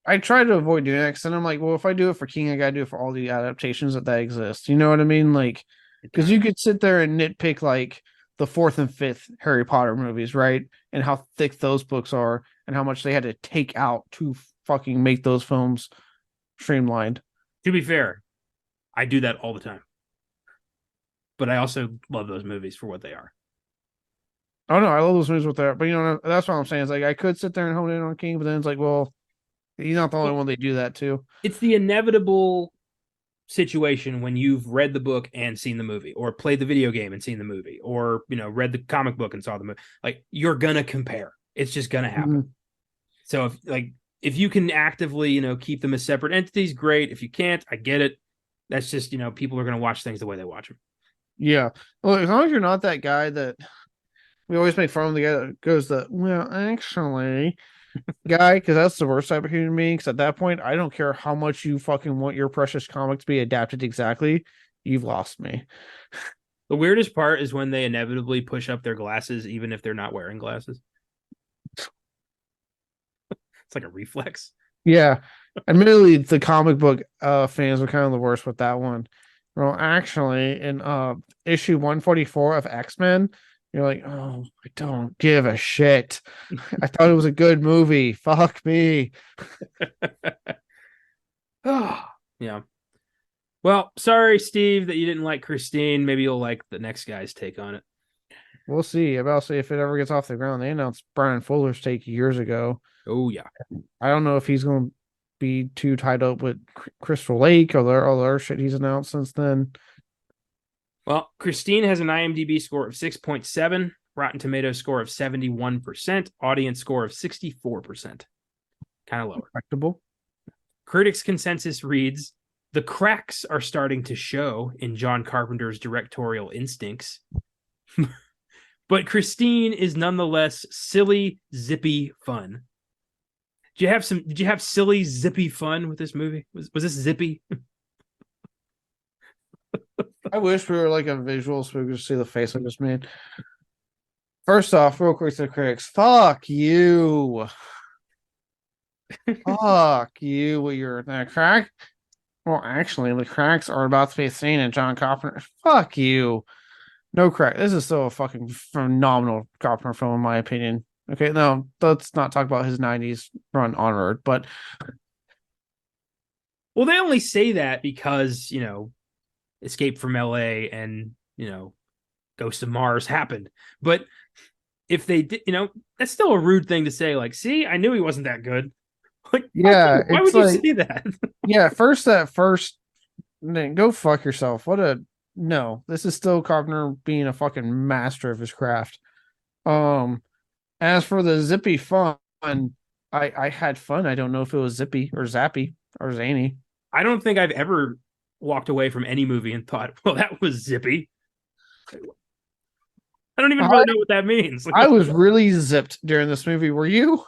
I try to avoid doing that because then I'm like, well, if I do it for King, I gotta do it for all the adaptations that exist. You know what I mean? Like, because you could sit there and nitpick like the fourth and fifth Harry Potter movies, right? And how thick those books are, and how much they had to take out to fucking make those films streamlined. To be fair, I do that all the time. But I also love those movies for what they are. Oh no, I love those movies with that, but that's what I'm saying. It's like I could sit there and hone in on King, but then it's like, well, he's not the only one they do that to. It's the inevitable situation when you've read the book and seen the movie, or played the video game and seen the movie, or read the comic book and saw the movie. Like, you're gonna compare. It's just gonna happen. Mm-hmm. So if you can actively keep them as separate entities, great. If you can't, I get it. That's just people are gonna watch things the way they watch them. Yeah. Well, as long as you're not that guy that we always make fun of, the guy that goes the well, actually guy, because that's the worst type of human being. Because at that point, I don't care how much you fucking want your precious comic to be adapted exactly. You've lost me. The weirdest part is when they inevitably push up their glasses, even if they're not wearing glasses. It's like a reflex. Yeah. Admittedly, the comic book fans were kind of the worst with that one. Well, actually, in issue 144 of X-Men, you're like, oh, I don't give a shit. I thought it was a good movie. Fuck me. Oh, yeah. Well, sorry, Steve, that you didn't like Christine. Maybe you'll like the next guy's take on it. We'll see. About to say if it ever gets off the ground. They announced Brian Fuller's take years ago. Oh, yeah. I don't know if he's going to be too tied up with Crystal Lake or other shit he's announced since then. Well, Christine has an IMDb score of 6.7, Rotten Tomatoes score of 71%, audience score of 64%. Kind of lower. Respectable. Critics' consensus reads, the cracks are starting to show in John Carpenter's directorial instincts. But Christine is nonetheless silly, zippy fun. Did you have silly, zippy fun with this movie? Was this zippy? I wish we were like a visual so we could see the face I just made. First off, real quick to the critics, fuck you. Fuck you with your crack. Well, actually, the cracks are about to be seen in John Carpenter. Fuck you. No crack. This is still a fucking phenomenal Carpenter film, in my opinion. Okay, no, let's not talk about his 90s run onward, but Well, they only say that because, Escape from LA and, Ghost of Mars happened. But if they did, that's still a rude thing to say. Like, see, I knew he wasn't that good. Like, Yeah, why it's would you like, say that? yeah, first, then go fuck yourself. What a no. This is still Carpenter being a fucking master of his craft. Um, as for the zippy fun, I had fun. I don't know if it was zippy or zappy or zany. I don't think I've ever walked away from any movie and thought, well, that was zippy. I don't even I, really know what that means. Like, I was really zipped during this movie. Were you?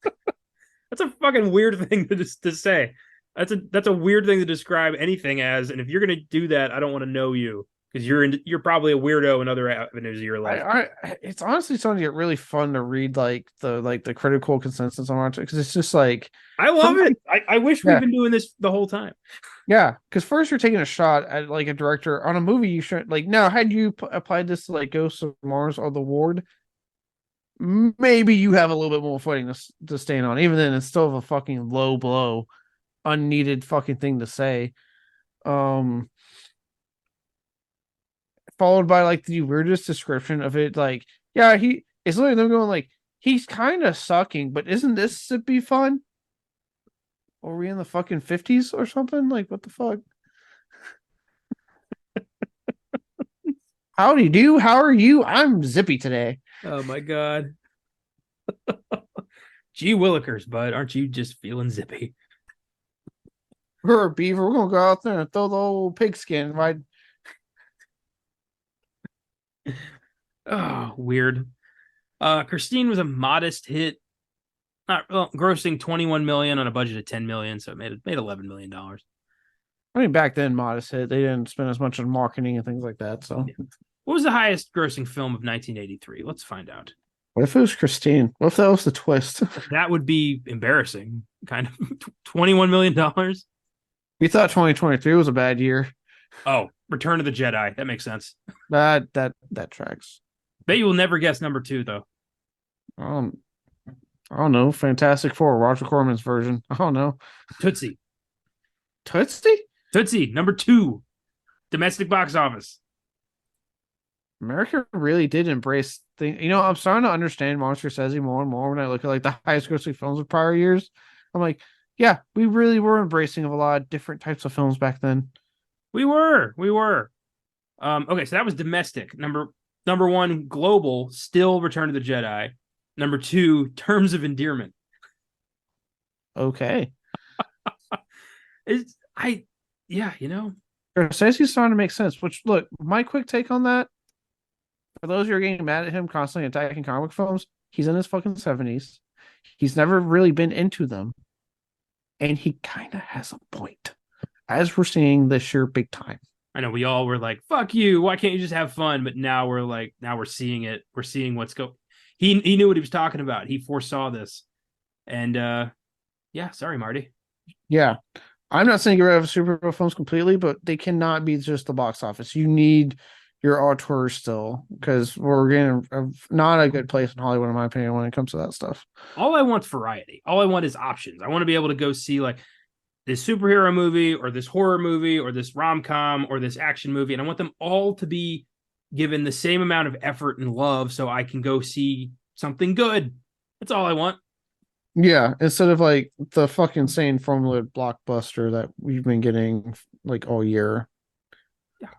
that's a fucking weird thing to say. That's a weird thing to describe anything as. And if you're gonna do that, I don't want to know you because you're probably a weirdo in other avenues of your life. It's honestly starting to get really fun to read the critical consensus on it because it's just like I love first, it. I wish we've yeah, been doing this the whole time. yeah. Because first you're taking a shot at like a director on a movie you should like. Now, had you applied this to like Ghosts of Mars or The Ward, maybe you have a little bit more footing to stand on. Even then, it's still a fucking low blow, unneeded fucking thing to say. Um, Followed by like the weirdest description of it. Like, yeah, it's literally them going like, he's kind of sucking, but isn't this to be fun? Are we in the fucking 50s or something? Like, what the fuck? Howdy do? How are you? I'm zippy today. Oh my god. Gee Willikers, bud, aren't you just feeling zippy? We're a beaver. We're gonna go out there and throw the old pigskin right. Oh, weird. Christine was a modest hit, not well, grossing 21 million on a budget of 10 million, so it made 11 million dollars. I mean, back then, modest hit. They didn't spend as much on marketing and things like that. So, Yeah. What was the highest grossing film of 1983? Let's find out. what if it was Christine? What if that was the twist? That would be embarrassing. Kind of $21 million. We thought 2023 was a bad year. Oh, Return of the Jedi. That makes sense. That tracks. Bet you will never guess number two, though. Um, I don't know. Fantastic Four, Roger Corman's version. I don't know. Tootsie. Tootsie? Tootsie, number two. Domestic box office. America really did embrace things. I'm starting to understand Monster Says more and more when I look at like the highest grossing films of prior years. I'm like, yeah, we really were embracing of a lot of different types of films back then. We were. Okay, so that was domestic. Number one, global, still Return of the Jedi. Number two, Terms of Endearment. Okay. Yeah, Scorsese's starting to make sense. Which, look, my quick take on that, for those who are getting mad at him constantly attacking comic films, he's in his fucking 70s. He's never really been into them. And he kind of has a point, as we're seeing this year big time. I know we all were like, fuck you, why can't you just have fun? But now we're seeing it. We're seeing what's go. He knew what he was talking about. He foresaw this. And yeah, sorry, Marty. Yeah. I'm not saying get rid of superhero films completely, but they cannot be just the box office. You need your auteurs still, because we're getting not a good place in Hollywood, in my opinion, when it comes to that stuff. All I want's variety. All I want is options. I want to be able to go see like this superhero movie or this horror movie or this rom-com or this action movie. And I want them all to be given the same amount of effort and love so I can go see something good. That's all I want. Yeah, instead of like the fucking same formula blockbuster that we've been getting like all year. Yeah,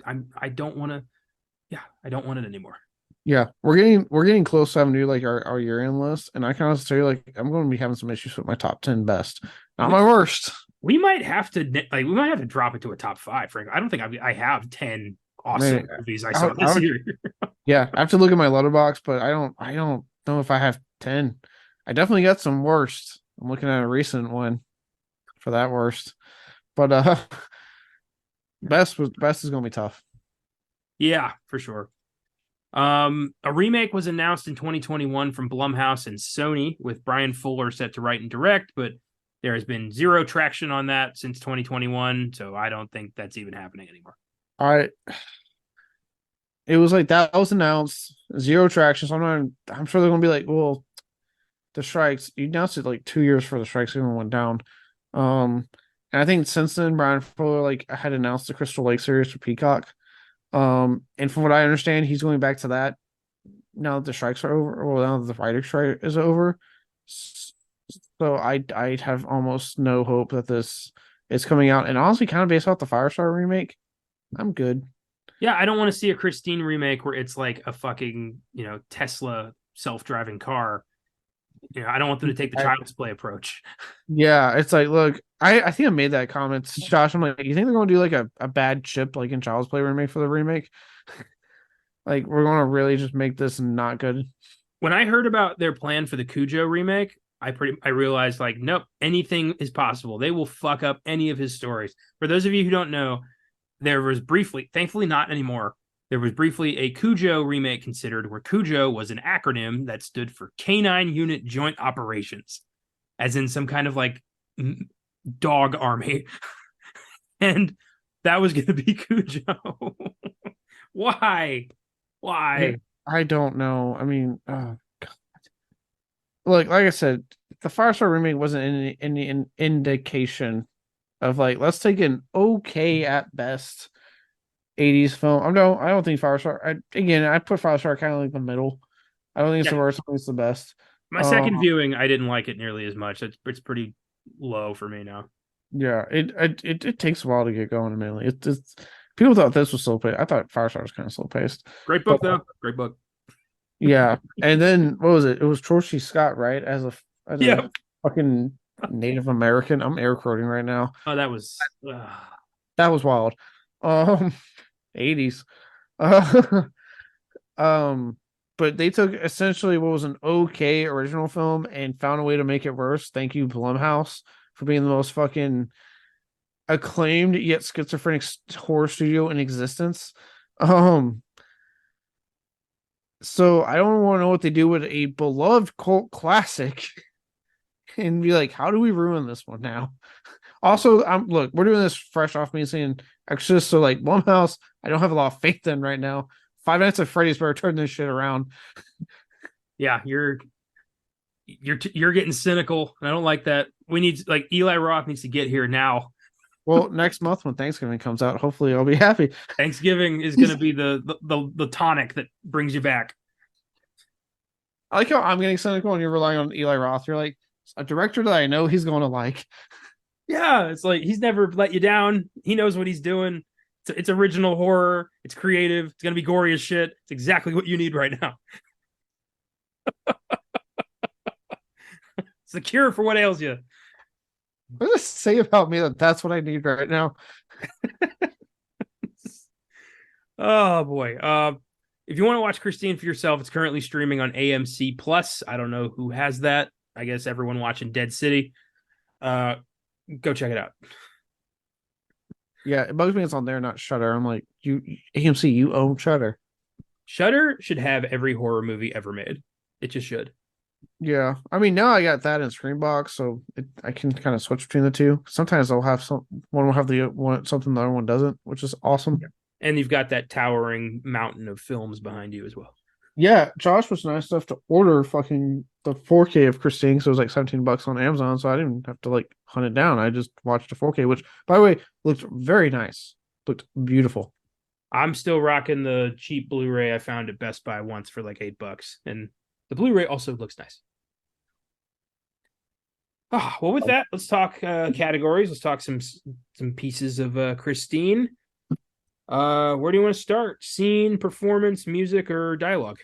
I don't want to. Yeah, I don't want it anymore. Yeah, we're getting close to having to do like our year-end list, and I can honestly tell you, like, I'm going to be having some issues with my top 10 best, not my worst. We might have to drop it to a top 5, Frank. I don't think I have 10 awesome movies I saw this year. Yeah, I have to look at my letterbox, but I don't know if I have 10. I definitely got some worst. I'm looking at a recent one for that worst. But best is gonna be tough. Yeah, for sure. A remake was announced in 2021 from Blumhouse and Sony, with Brian Fuller set to write and direct, but there has been zero traction on that since 2021, so I don't think that's even happening anymore. It was like that was announced, zero traction. So I'm sure they're gonna be like, well, the strikes, you announced it like 2 years before the strikes even went down. And I think since then, Brian Fuller like had announced the Crystal Lake series for Peacock. And from what I understand, he's going back to that now that the strikes are over. Well, now that the writer strike is over. So I have almost no hope that this is coming out. And honestly, kind of based off the Firestar remake, I'm good. Yeah, I don't want to see a Christine remake where it's like a fucking, Tesla self-driving car. I don't want them to take the child's play approach. Yeah, it's like, look, I think I made that comment to Josh. I'm like, you think they're going to do like a bad chip like in Child's Play remake for the remake? Like, we're going to really just make this not good. When I heard about their plan for the Cujo remake, I realized like, nope, anything is possible. They will fuck up any of his stories. For those of you who don't know, there was briefly, thankfully not anymore, there was briefly a Cujo remake considered where Cujo was an acronym that stood for Canine Unit Joint Operations, as in some kind of like dog army. And that was going to be Cujo. Why? Why? I don't know. I mean, oh, God. Look, like I said, the Firestar remake wasn't any indication of like, let's take an okay at best 80s film. I don't think Firestar. I put Firestar kind of like the middle. I don't think it's the worst. I think it's the best. My second viewing, I didn't like it nearly as much. It's pretty low for me now. Yeah, it takes a while to get going. Mainly, it's people thought this was slow paced. I thought Firestar was kind of slow paced. Great book though. Great book. Yeah, and then what was it? It was George C. Scott, right? As a fucking Native American. I'm air quoting right now. Oh, that was that was wild. Um, 80s. Uh, but they took essentially what was an okay original film and found a way to make it worse. Thank you, Blumhouse, for being the most fucking acclaimed yet schizophrenic horror studio in existence. So I don't want to know what they do with a beloved cult classic and be like, how do we ruin this one now? Also, look, we're doing this fresh off me saying Exorcist, so like Blumhouse, I don't have a lot of faith in right now. Five Nights at Freddy's better turn this shit around. Yeah, you're getting cynical, and I don't like that. We need like Eli Roth needs to get here now. Well, next month when Thanksgiving comes out, hopefully I'll be happy. Thanksgiving is going to be the tonic that brings you back. I like how I'm getting cynical and you're relying on Eli Roth. You're like, a director that I know he's going to like. Yeah, it's like he's never let you down. He knows what he's doing. It's original horror. It's creative. It's going to be gory as shit. It's exactly what you need right now. It's the cure for what ails you. What does it say about me that that's what I need right now? Oh boy. If you want to watch Christine for yourself, it's currently streaming on AMC Plus. I don't know who has that. I guess everyone watching Dead City. Go check it out. Yeah, it bugs me it's on there, not Shudder. I'm like, you AMC, you own Shudder. Shudder should have every horror movie ever made. It just should. Yeah, I mean now I got that in Screenbox, so I can kind of switch between the two. Sometimes I'll have one will have the one something the other one doesn't, which is awesome. Yeah. And you've got that towering mountain of films behind you as well. Yeah, Josh was nice enough to order fucking the 4K of Christine, so it was like $17 on Amazon, so I didn't have to like hunt it down. I just watched the 4K, which by the way looked very nice, looked beautiful. I'm still rocking the cheap Blu-ray I found at Best Buy once for like $8, and the Blu-ray also looks nice. Well, with that, let's talk categories. Let's talk some pieces of Christine. Where do you want to start? Scene, performance, music, or dialogue?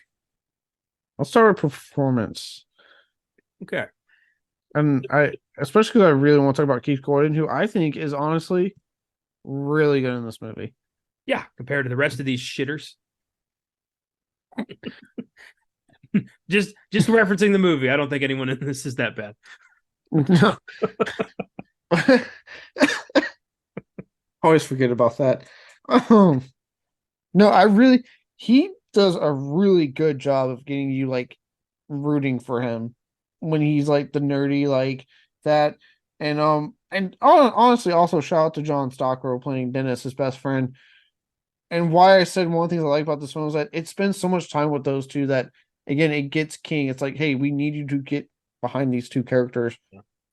I'll start with performance. Okay. And especially because I really want to talk about Keith Gordon, who I think is honestly really good in this movie. Yeah, compared to the rest of these shitters. just referencing the movie. I don't think anyone in this is that bad. No. Always forget about that. No, he does a really good job of getting you like rooting for him when he's like the nerdy like that. And honestly, also shout out to John Stockwell playing Dennis, his best friend. And why I said one of the things I like about this film is that it spends so much time with those two that again it gets King. It's like, hey, we need you to get behind these two characters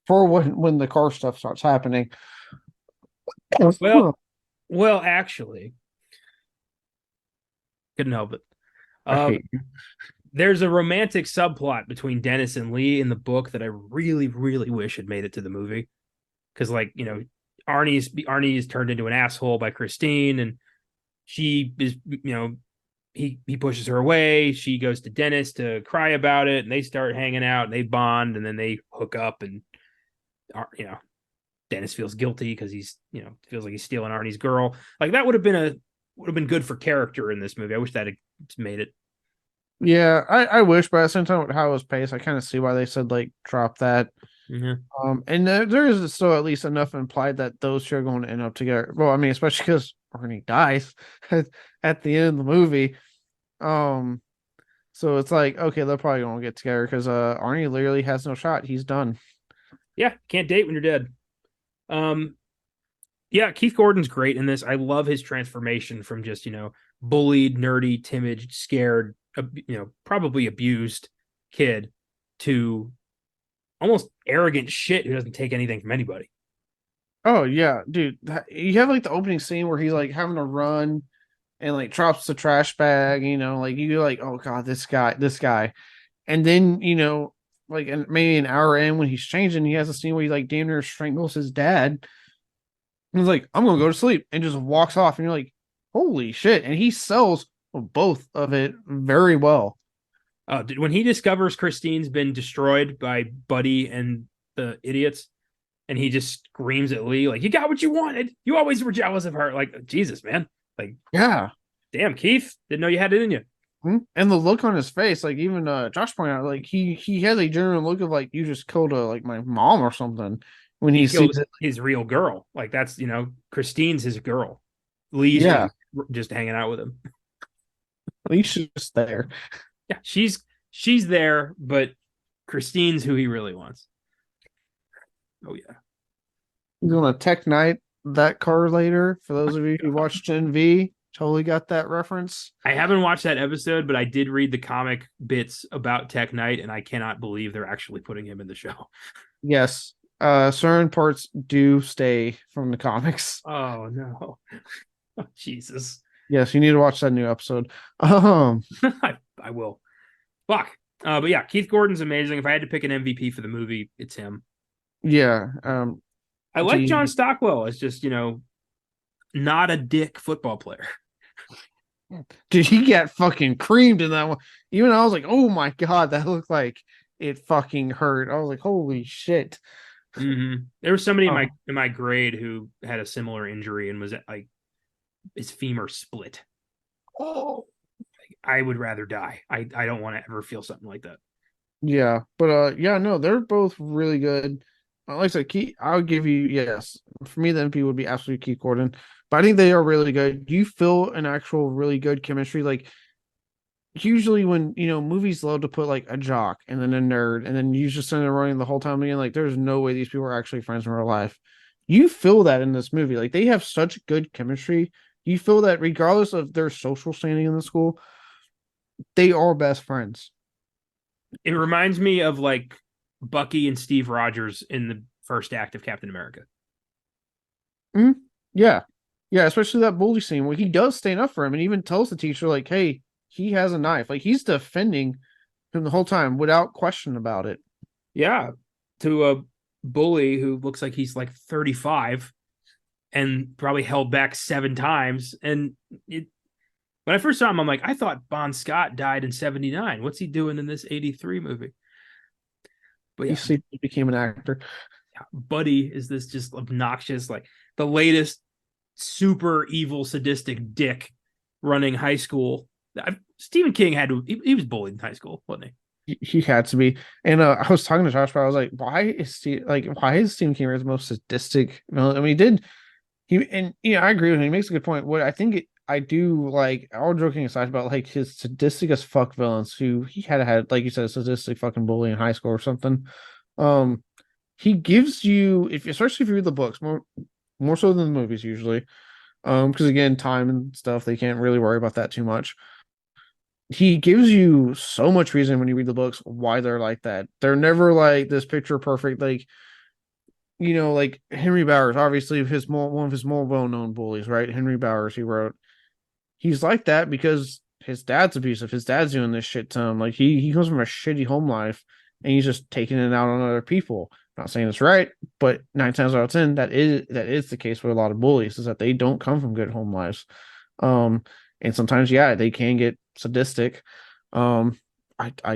for when the car stuff starts happening. Well, well, actually, couldn't help it. I Um, hate you. there's a romantic subplot between Dennis and Lee in the book that I really, really wish had made it to the movie. Because, like, Arnie's turned into an asshole by Christine, and she is, he pushes her away. She goes to Dennis to cry about it, and they start hanging out, and they bond, and then they hook up, and Dennis feels guilty because he's feels like he's stealing Arnie's girl. Like that would have been good for character in this movie. I wish that had made it. Yeah, I wish, but at the same time, with how it was paced, I kind of see why they said like drop that. Mm-hmm. And there is still at least enough implied that those two are going to end up together. Well, I mean, especially because Arnie dies at the end of the movie. Um, so it's like, okay, they're probably going to get together because Arnie literally has no shot. He's done. Yeah, can't date when you're dead. Um, yeah, Keith Gordon's great in this. I love his transformation from just bullied, nerdy, timid, scared, probably abused kid to almost arrogant shit who doesn't take anything from anybody. Oh yeah, dude. You have like the opening scene where he's like having to run and like drops the trash bag, like you're like, oh god, this guy. And then, like maybe an hour in when he's changing, he has a scene where he like damn near strangles his dad. And he's like, I'm gonna go to sleep and just walks off, and you're like, holy shit. And he sells both of it very well. When he discovers Christine's been destroyed by Buddy and the idiots, and he just screams at Lee like, "You got what you wanted. You always were jealous of her." Like, Jesus, man. Like, Yeah. damn, Keith, didn't know you had it in you. And the look on his face, like even Josh pointed out, like he has a genuine look of like you just killed like my mom or something when He he killed sees it. his real girl. Like that's Christine's his girl. Lee's Yeah, just hanging out with him. he's just there. Yeah, she's there, but Christine's who he really wants. Oh yeah. He's gonna tech night that car later. For those of you who watched Gen V, totally got that reference. I haven't watched that episode, but I did read the comic bits about Tech Knight, and I cannot believe they're actually putting him in the show. Yes, certain parts do stay from the comics. Oh no. Oh, Jesus. Yes, you need to watch that new episode. I will. Fuck. But yeah, Keith Gordon's amazing. If I had to pick an MVP for the movie, it's him. Yeah. I like John Stockwell as just, not a dick football player. Did he get fucking creamed in that one? Even I was like, oh my god, that looked like it fucking hurt. I was like, holy shit. Mm-hmm. There was somebody in my grade who had a similar injury and was like his femur split. Oh. I would rather die. I don't want to ever feel something like that. Yeah, but yeah, no, they're both really good. Like I said, Keith, I would give you yes. For me, the MP would be absolutely Keith Gordon. But I think they are really good. You feel an actual really good chemistry. Like usually when movies love to put like a jock and then a nerd and then you just send them running the whole time again, like there's no way these people are actually friends in real life. You feel that in this movie. Like they have such good chemistry. You feel that regardless of their social standing in the school, they are best friends. It reminds me of like Bucky and Steve Rogers in the first act of Captain America. Mm-hmm. Yeah. Yeah, especially that bully scene where he does stand up for him and even tells the teacher, like, hey, he has a knife. Like he's defending him the whole time without question about it. Yeah. To a bully who looks like he's like 35 and probably held back 7 times. And when I first saw him, I'm like, I thought Bon Scott died in 79. What's he doing in this 83 movie? But yeah, He became an actor. Buddy is this just obnoxious, like the latest super evil, sadistic dick running high school. Stephen King he was bullied in high school, wasn't He had to be. And I was talking to Josh, but I was like, why is Stephen King the most sadistic? I mean, I agree with him. He makes a good point. What I think I do like, all joking aside about like his sadistic as fuck villains who he had, like you said, a sadistic fucking bully in high school or something. He gives you, especially if you read the books, more so than the movies usually. Because again, time and stuff, they can't really worry about that too much. He gives you so much reason when you read the books why they're like that. They're never like this picture perfect, like like Henry Bowers, obviously one of his more well-known bullies, right? Henry Bowers, he wrote, he's like that because his dad's abusive. His dad's doing this shit to him. Like he comes from a shitty home life and he's just taking it out on other people. Not saying it's right, but 9 times out of 10, that is the case with a lot of bullies, is that they don't come from good home lives. Um, and sometimes, yeah, they can get sadistic. I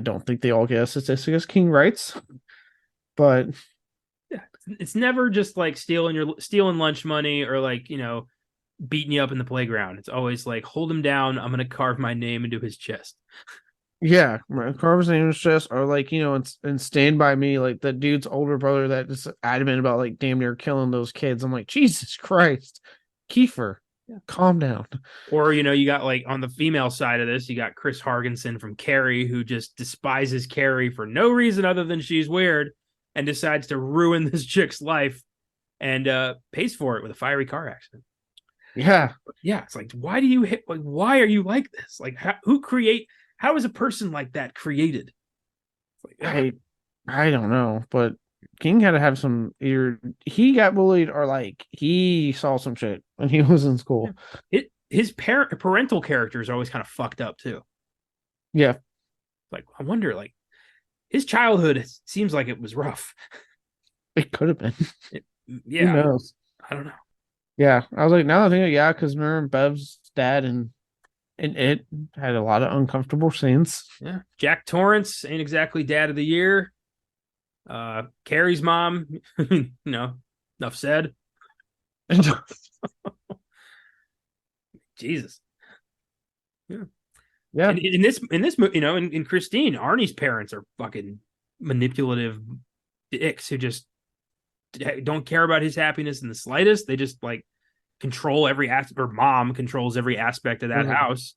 don't think they all get as sadistic as King writes, but Yeah, it's never just like stealing lunch money or like beating you up in the playground. It's always like hold him down. I'm gonna carve my name into his chest. yeah, Carver's name is just, or like, and Stand By Me, like the dude's older brother that is adamant about like damn near killing those kids. I'm like, Jesus Christ, Kiefer, Yeah. calm down. Or you got like on the female side of this, you got Chris Hargensen from Carrie, who just despises Carrie for no reason other than she's weird, and decides to ruin this chick's life, and pays for it with a fiery car accident. Yeah, Yeah, it's like, why do you hit? Like, why are you like this? Like, how is a person like that created? Like, I don't know, but King had to have some, either he got bullied or like he saw some shit when he was in school. His parental characters are always kind of fucked up too. Yeah, Like, I wonder, like, his childhood seems like it was rough. it could have been. Yeah, Who knows? I don't know. Yeah, I was like, now that I think of it, yeah, because remember Bev's dad and it had a lot of uncomfortable scenes. Yeah, Jack Torrance ain't exactly dad of the year. Carrie's mom, enough said. Jesus. Yeah. Yeah. And in this in Christine, Arnie's parents are fucking manipulative dicks who just don't care about his happiness in the slightest. They just like control every aspect, or mom controls every aspect of that house.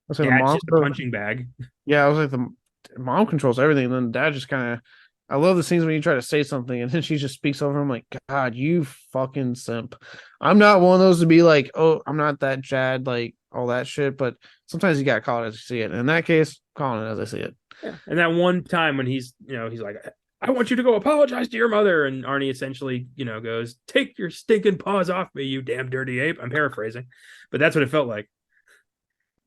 I say the Dad's mom, just a punching bag. yeah, I was like, the mom controls everything, and then dad just kind of. I love the scenes when you try to say something and then she just speaks over him like, God, you fucking simp. I'm not one of those to be like, oh, I'm not that Chad, like all that shit, but sometimes you gotta call it as you see it. In that case, calling it as I see it. Yeah. And that one time when he's like, I want you to go apologize to your mother, and Arnie essentially, goes, take your stinking paws off me, you damn dirty ape. I'm paraphrasing, but that's what it felt like.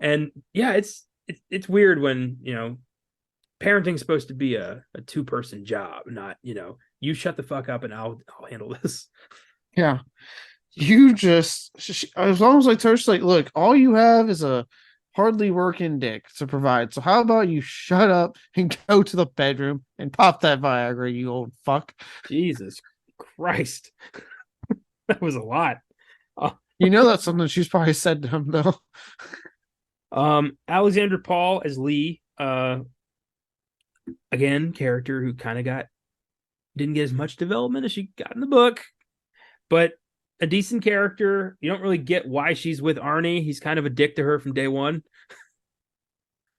And yeah, it's weird when parenting's supposed to be a two-person job, not you shut the fuck up and I'll handle this. Yeah, you just, as long as like Turk's like, look, all you have is a hardly working dick to provide. So how about you shut up and go to the bedroom and pop that Viagra, you old fuck. Jesus Christ, that was a lot. That's something she's probably said to him though. Alexander Paul as Lee, again, character who kind of didn't get as much development as she got in the book, but a decent character. You don't really get why she's with Arnie. He's kind of a dick to her from day one.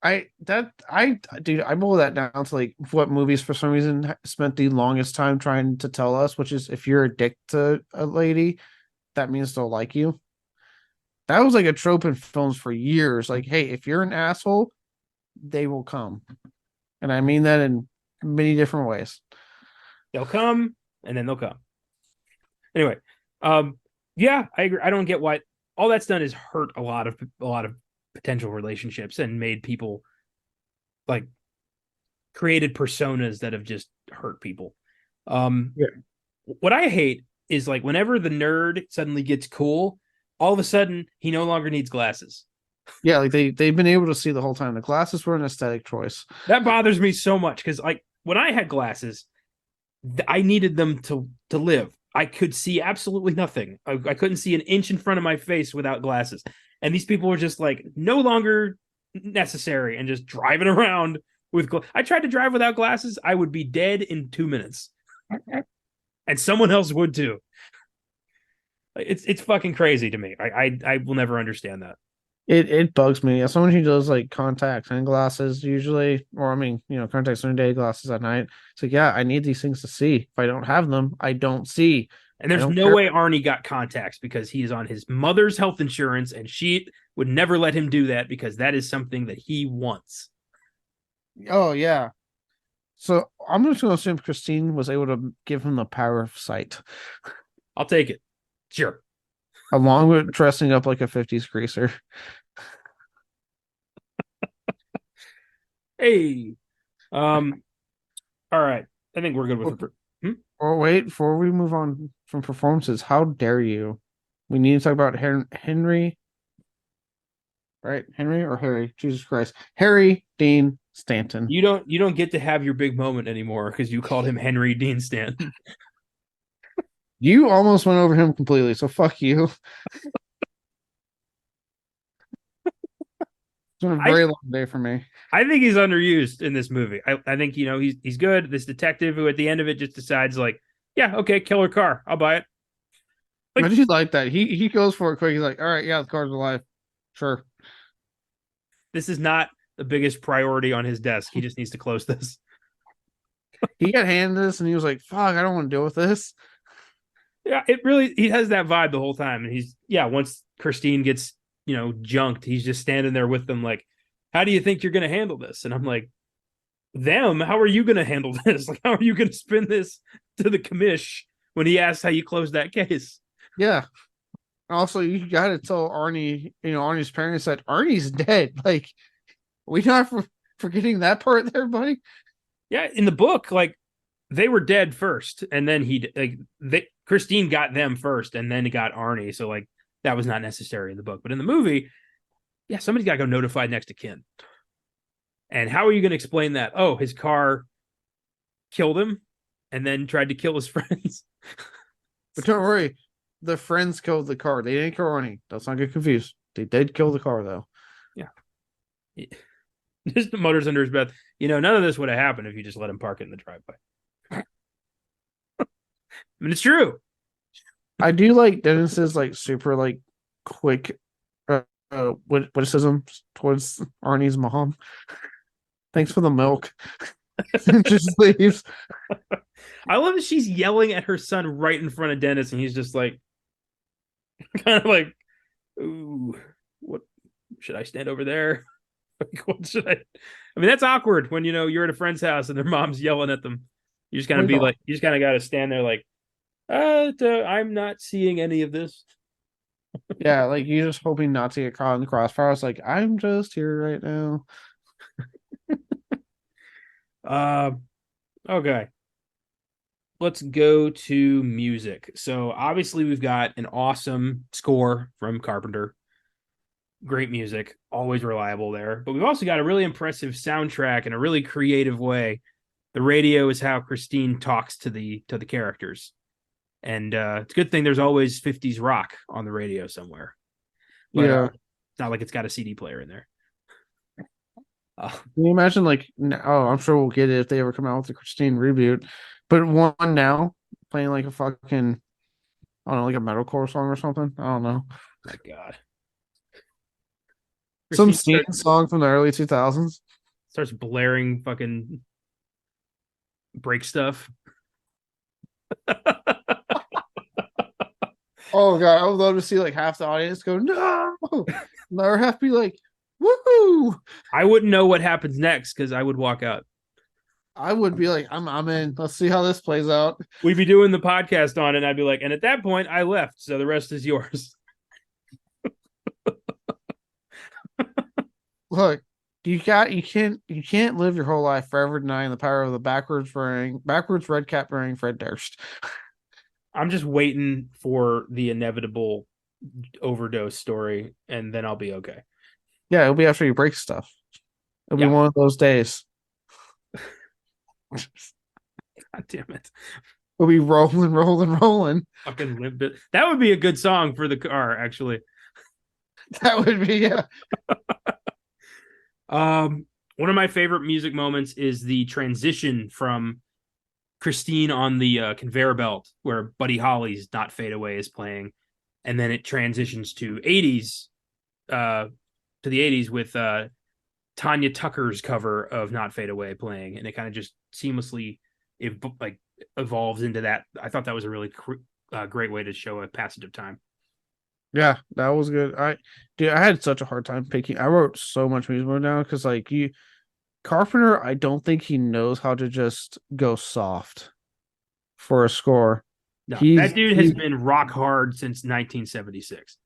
I boil that down to like what movies for some reason spent the longest time trying to tell us, which is if you're a dick to a lady, that means they'll like you. That was like a trope in films for years. Like, hey, if you're an asshole, they will come. And I mean that in many different ways. They'll come and then they'll come. Anyway, yeah, I agree. I don't get why all that's done is hurt a lot of potential relationships and made people like created personas that have just hurt people. Yeah. What I hate is like whenever the nerd suddenly gets cool, all of a sudden he no longer needs glasses. Yeah, like they've been able to see the whole time. The glasses were an aesthetic choice. That bothers me so much because like when I had glasses, I needed them to live. I could see absolutely nothing. I couldn't see an inch in front of my face without glasses. And these people were just like no longer necessary and just driving around with I tried to drive without glasses. I would be dead in 2 minutes. And someone else would too. It's fucking crazy to me. I will never understand that. It bugs me. As someone who does like contacts and glasses usually, or I mean, contacts during the day, glasses at night. It's like, yeah, I need these things to see. If I don't have them, I don't see. And there's no way Arnie got contacts because he is on his mother's health insurance, and she would never let him do that because that is something that he wants. Oh yeah. So I'm just going to assume Christine was able to give him the power of sight, I'll take it. Sure. along with dressing up like a 50s greaser. Hey. Um. All right. I think we're good with Oh, the. Hmm? oh, wait, before we move on from performances, how dare you? We need to talk about Henry, right? Henry or Harry? Jesus Christ. Harry Dean Stanton. You don't get to have your big moment anymore because you called him Henry Dean Stanton. You almost went over him completely, so fuck you. It's been a I very long day for me. I think he's underused in this movie. I think he's good. This detective who at the end of it just decides like, yeah, okay, kill her car. I'll buy it. I Like do like that. He goes for it quick. He's like, all right, yeah, the car's alive. Sure. this is not the biggest priority on his desk. He just needs to close this. He got handed this and he was like, fuck, I don't want to deal with this. Yeah, it really he has that vibe the whole time. And he's once Christine gets, junked, he's just standing there with them like, how do you think you're gonna handle this? And I'm like, them, how are you gonna handle this? Like, how are you gonna spin this to the commish when he asks how you close that case? Yeah. Also, you gotta tell Arnie, Arnie's parents that Arnie's dead. Like, we not forgetting that part there, buddy. Yeah, in the book, like they were dead first, and then Christine got them first, and then got Arnie. So like that was not necessary in the book, but in the movie, yeah, somebody's got to go notify next to kin. And how are you going to explain that? Oh, his car killed him, and then tried to kill his friends. But don't worry, the friends killed the car. They didn't kill Arnie. Let's not get confused. They did kill the car, though. Yeah, just the mutters under his breath. None of this would have happened if you just let him park it in the driveway. I mean, it's true. I do like Dennis's like super like quick witticisms towards Arnie's mom. Thanks for the milk. Just leaves. I love that she's yelling at her son right in front of Dennis, and he's just like, kind of like, ooh, what should I stand over there? Like, what should I? I mean, that's awkward when you're at a friend's house and their mom's yelling at them. You just kind of be like, you just kind of got to stand there like, I'm not seeing any of this. Yeah, like you're just hoping not to get caught in the crossfire. It's like I'm just here right now. Uh, okay. Let's go to music. So obviously we've got an awesome score from Carpenter. Great music, always reliable there. But we've also got a really impressive soundtrack in a really creative way. The radio is how Christine talks to the characters. And it's a good thing there's always 50s rock on the radio somewhere. But Yeah. it's not like it's got a CD player in there. Can you imagine oh, I'm sure we'll get it if they ever come out with the Christine reboot. But one now playing like a fucking I don't know, like a metalcore song or something. I don't know. My God. Some Christine scene song from the early 2000s. starts blaring fucking break stuff. Oh god, I would love to see like half the audience go, no, or half be like, woohoo. I wouldn't know what happens next because I would walk out. I would be like, I'm in. Let's see how this plays out. We'd be doing the podcast on it, and I'd be like, and at that point, I left, so the rest is yours. Look, you can't live your whole life forever denying the power of the backwards red cap wearing Fred Durst. I'm just waiting for the inevitable overdose story, and then I'll be okay. Yeah, it'll be after you break stuff. It'll be one of those days. God damn it. We'll be rolling. Fucking live bit. That would be a good song for the car, actually. That would be, yeah. One of my favorite music moments is the transition from Christine on the conveyor belt, where Buddy Holly's "Not Fade Away" is playing, and then it transitions to the 80s with Tanya Tucker's cover of "Not Fade Away" playing, and it kind of just seamlessly evolves into that. I thought that was a really great way to show a passage of time. Yeah, that was good. I had such a hard time picking. I wrote so much music down because like Carpenter, I don't think he knows how to just go soft for a score. No, He's that dude has he been rock hard since 1976.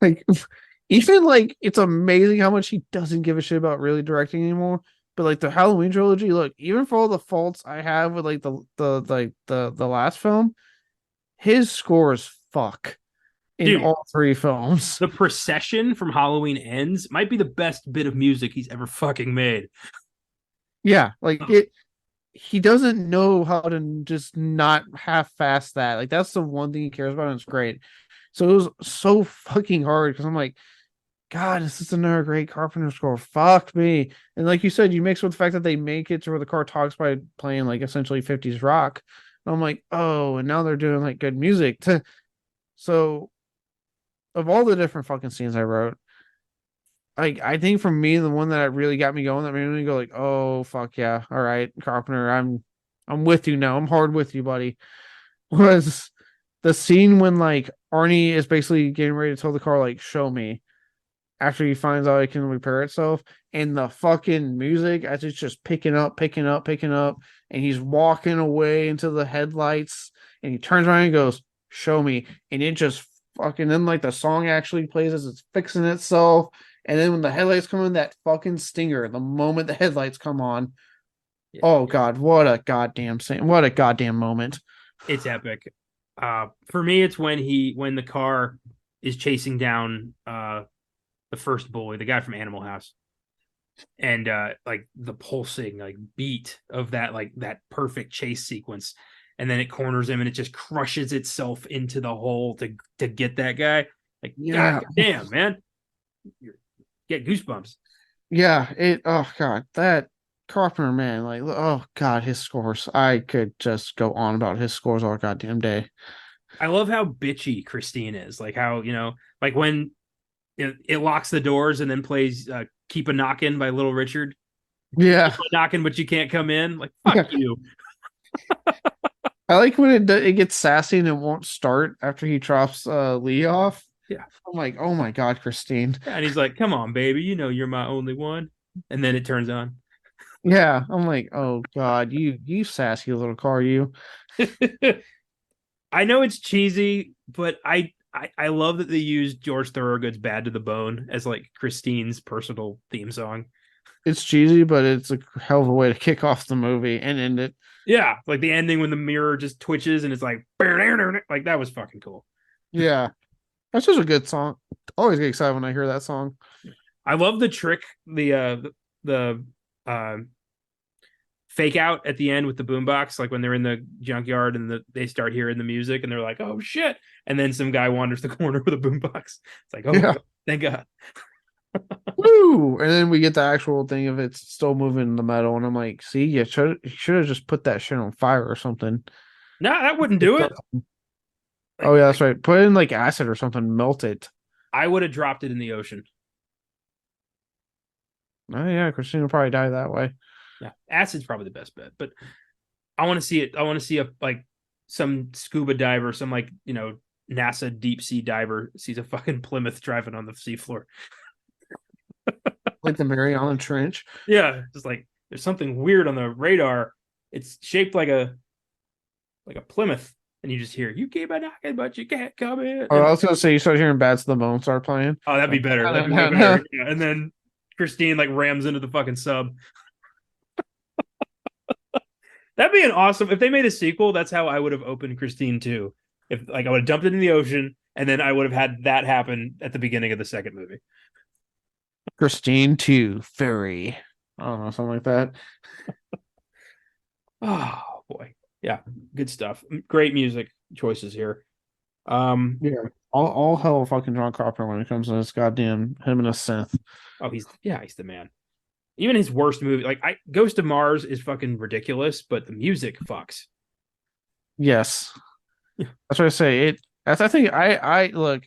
like even like it's amazing how much he doesn't give a shit about really directing anymore. But like the Halloween trilogy, look, even for all the faults I have with like the last film, his scores fuck in Dude, all three films. the procession from Halloween Ends might be the best bit of music he's ever fucking made. Yeah, like it he doesn't know how to just not half fast that. Like that's the one thing he cares about, and it's great. So it was so fucking hard because I'm like, God, this is another great Carpenter score. Fuck me. And like you said, you mix with the fact that they make it to where the car talks by playing like essentially 50s rock. And I'm like, oh, and now they're doing like good music. So of all the different fucking scenes I wrote, I think for me, the one that really got me going, that made me go like, oh fuck yeah, all right, Carpenter, I'm with you now. I'm hard with you, buddy. Was the scene when like Arnie is basically getting ready to tell the car like, show me, after he finds out it can repair itself, and the fucking music as it's just picking up, picking up, picking up, and he's walking away into the headlights, and he turns around and goes, show me, and it just fucking then like the song actually plays as it's fixing itself, and then when the headlights come in, that fucking stinger, the moment the headlights come on, Yeah, oh god, what a goddamn scene, what a goddamn moment. it's epic. For me, it's when the car is chasing down the first bully, the guy from Animal House, and like the pulsing like beat of that like that perfect chase sequence, and then it corners him and it just crushes itself into the hole to get that guy. Like, god Yeah, damn, man, you get goosebumps. yeah, it, oh god, that Carpenter, man, like, oh god, his scores. I could just go on about his scores all goddamn day. I love how bitchy Christine is. Like how like when it locks the doors and then plays "Keep a Knockin'" by Little Richard. Keep Yeah, a knocking, but you can't come in. Like fuck yeah. you. I like when it gets sassy and it won't start after he drops Lee off. Yeah, I'm like, oh my god, Christine. yeah. And he's like, "Come on, baby, you know you're my only one." And then it turns on. Yeah, I'm like, oh god, you sassy little car, you. I know it's cheesy, but I love that they used George Thorogood's "Bad to the Bone" as like Christine's personal theme song. It's cheesy, but it's a hell of a way to kick off the movie and end it. Yeah, like the ending when the mirror just twitches and it's like that was fucking cool. Yeah, that's just a good song. Always get excited when I hear that song. I love the trick, the uh fake out at the end with the boombox, like when they're in the junkyard and they start hearing the music and they're like, "Oh shit!" And then some guy wanders the corner with a boombox. It's like, "Oh, Yeah. thank God." Woo! And then we get the actual thing of it's still moving in the metal, and I'm like, see, you should have just put that shit on fire or something. No, that wouldn't do it. Oh Like, yeah, that's right. Put it in like acid or something, melt it. I would have dropped it in the ocean. Oh yeah, Christina will probably die that way. Yeah, acid's probably the best bet. But I want to see it. I want to see a like some scuba diver, some like NASA deep sea diver sees a fucking Plymouth driving on the seafloor. Like the Mariana Trench. Yeah, just like there's something weird on the radar. It's shaped like a Plymouth, and you just hear you keep a knocking, but you can't come in. Oh, I was gonna say you start hearing Bats to the Bone start playing. Oh, that'd be Like, better. That'd be way better. Yeah. And then Christine like rams into the fucking sub. That'd be an awesome if they made a sequel. That's how I would have opened Christine too. If like I would have dumped it in the ocean, and then I would have had that happen at the beginning of the second movie. Christine 2 Fury. I don't know, something like that. Oh boy, yeah, good stuff. Great music choices here. Um, Yeah. All hell fucking John Carpenter when it comes to this goddamn him and a synth. oh, he's the man. Even his worst movie, like I Ghost of Mars, is fucking ridiculous, but the music fucks. Yes. That's what I say. I think I look,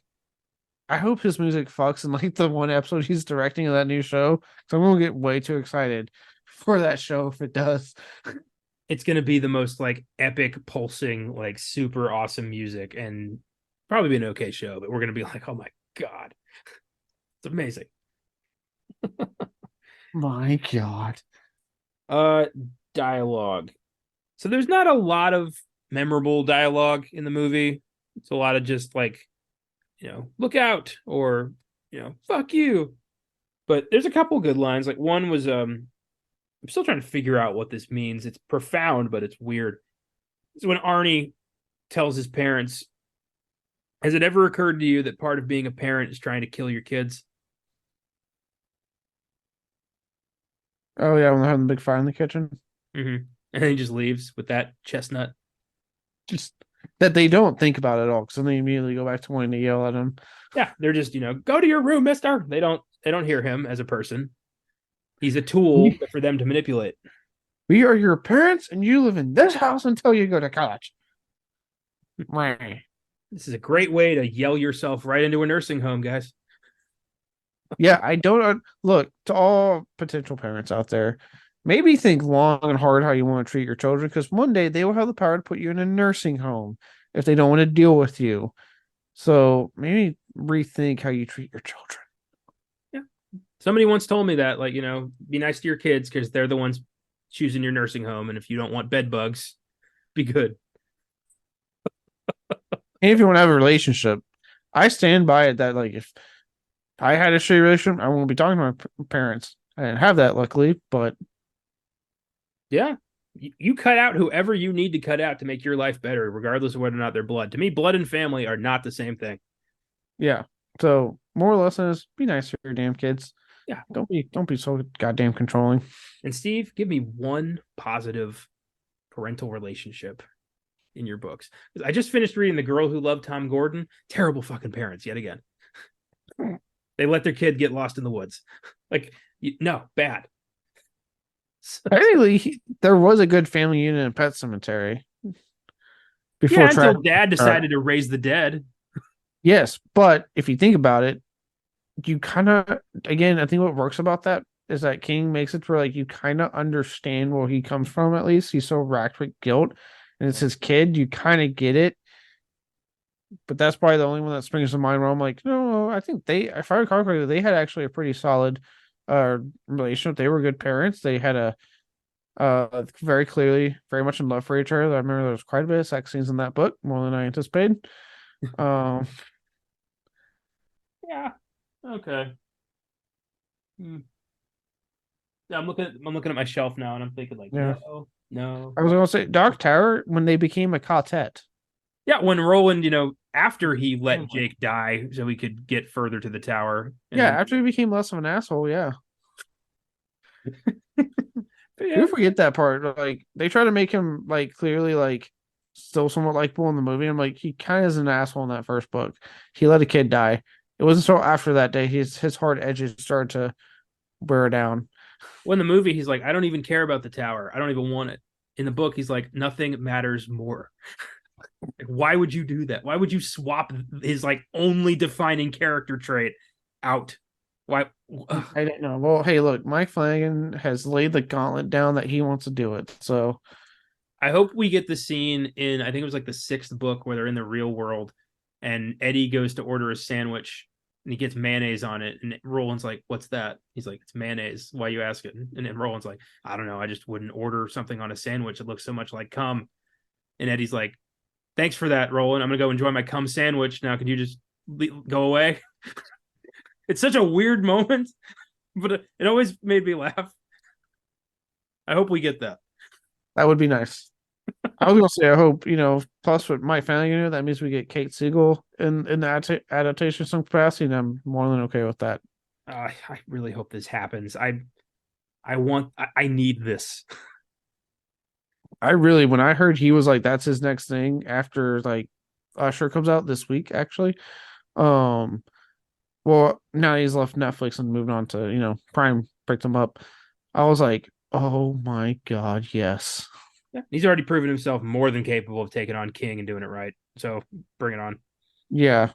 I hope his music fucks in like the one episode he's directing of that new show. So I'm gonna get way too excited for that show if it does. It's gonna be the most like epic, pulsing, like super awesome music, and probably be an okay show. But we're gonna be like, oh my god, it's amazing. My God. Uh, Dialogue. So there's not a lot of memorable dialogue in the movie. It's a lot of just like, look out or, fuck you. But there's a couple good lines. Like one was I'm still trying to figure out what this means. It's profound, but it's weird. It's when Arnie tells his parents, has it ever occurred to you that part of being a parent is trying to kill your kids? Oh yeah, when they're having the big fire in the kitchen. Mm-hmm. And then he just leaves with that chestnut. Just that they don't think about it at all, because then they immediately go back to wanting to yell at him. Yeah, they're just, go to your room, mister. They don't hear him as a person. He's a tool We, for them to manipulate. we are your parents, and you live in this house until you go to college. This is a great way to yell yourself right into a nursing home, guys. Yeah, I don't look to all potential parents out there. Maybe think long and hard how you want to treat your children, because one day they will have the power to put you in a nursing home if they don't want to deal with you. So maybe rethink how you treat your children. Yeah. Somebody once told me that, like, be nice to your kids because they're the ones choosing your nursing home. And if you don't want bed bugs, be good. And if you want to have a relationship, I stand by it that like if I had a shitty relationship, I won't be talking to my parents. I didn't have that luckily, but Yeah. You cut out whoever you need to cut out to make your life better, regardless of whether or not they're blood. To me, blood and family are not the same thing. yeah. So moral lesson is be nice to your damn kids. Yeah. Don't be so goddamn controlling. And Steve, give me one positive parental relationship in your books. I just finished reading The Girl Who Loved Tom Gordon. Terrible fucking parents yet again. They let their kid get lost in the woods. Like, no, bad. Technically, there was a good family unit in Pet Cemetery before Yeah, until dad decided to raise the dead. Yes, but if you think about it, you kind of again, I think what works about that is that King makes it where like you kind of understand where he comes from. At least he's so racked with guilt, and it's his kid. You kind of get it, but that's probably the only one that springs to mind where I'm like, no, I think if I recall correctly, they had actually a pretty solid relationship. They were good parents. They had a very clearly very much in love for each other. I remember there was quite a bit of sex scenes in that book, more than I anticipated. Um, Yeah. Okay. Yeah, I'm looking at my shelf now and I'm thinking like, yeah. no, no. I was gonna say Dark Tower when they became a quartet. Yeah, when Roland, after he let Jake die so he could get further to the tower. Yeah, after he became less of an asshole, yeah. Yeah. You forget that part. Like they try to make him like clearly like still somewhat likable in the movie. I'm like, he kind of is an asshole in that first book. He let a kid die. It wasn't so after that day his hard edges started to wear down. Well, in the movie, he's like, I don't even care about the tower. I don't even want it. In the book, he's like, nothing matters more. Like, why would you do that? Why would you swap his like only defining character trait out? Why? I didn't know. Well, hey, look, Mike Flanagan has laid the gauntlet down that he wants to do it. So I hope we get the scene in, I think it was like the sixth book where they're in the real world and Eddie goes to order a sandwich and he gets mayonnaise on it. And Roland's like, what's that? He's like, it's mayonnaise. Why you ask it? And then Roland's like, I don't know. I just wouldn't order something on a sandwich. It looks so much like cum. And Eddie's like, thanks for that, Roland. I'm going to go enjoy my cum sandwich. Now, can you just go away? It's such a weird moment, but it always made me laugh. I hope we get that. that would be nice. I was gonna say I hope, plus with Mike Flanagan, that means we get Kate Siegel in the adaptation some capacity, and I'm more than okay with that. I really hope this happens. I need this. I really, when I heard he was like, that's his next thing after like Usher comes out this week, actually. Um, well, now he's left Netflix and moved on to, Prime picked him up. I was like, oh my God, yes. Yeah. He's already proven himself more than capable of taking on King and doing it right. So bring it on. Yeah.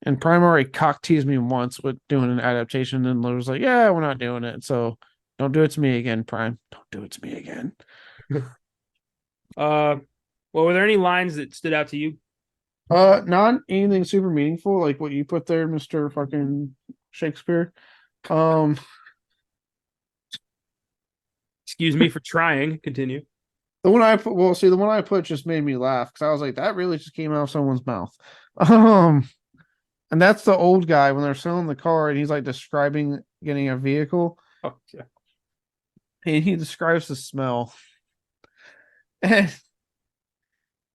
And Prime already cock teased me once with doing an adaptation, and was like, yeah, we're not doing it. So don't do it to me again, Prime. Don't do it to me again. Well, were there any lines that stood out to you? Not anything super meaningful like what you put there, Mr. fucking Shakespeare. Um, Excuse me for trying. Continue. the one I put, well, see, the one I put just made me laugh because I was like, that really just came out of someone's mouth. Um, and that's the old guy when they're selling the car and he's like describing getting a vehicle Oh, yeah. and he describes the smell. And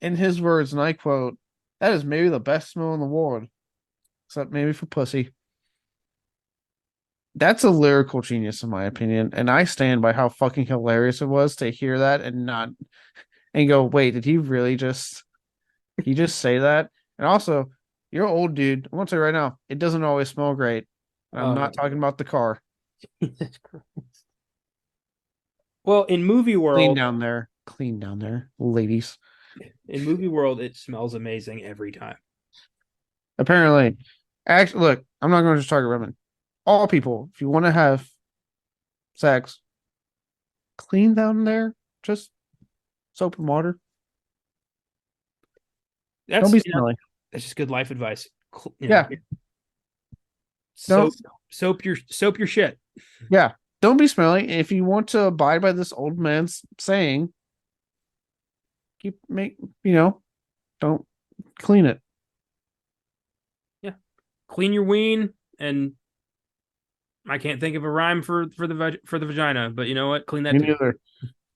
in his words, and I quote, that is maybe the best smell in the world, except maybe for pussy. That's a lyrical genius, in my opinion. And I stand by how fucking hilarious it was to hear that and not and go, wait, did he just say that? And also, you're an old dude. I'm gonna tell you right now, it doesn't always smell great. I'm not talking about the car. Well, in movie world, Clean down there, ladies. in movie world, it smells amazing every time. Apparently, actually, look, I'm not going to just target women. All people, if you want to have sex, clean down there. Just soap and water. That's Don't be smelly. that's just good life advice. Yeah. Soap, soap your shit. Yeah. Don't be smelly. If you want to abide by this old man's saying, don't clean it. Yeah. Clean your ween, and I can't think of a rhyme for the vagina, but you know what? Clean that. Me neither.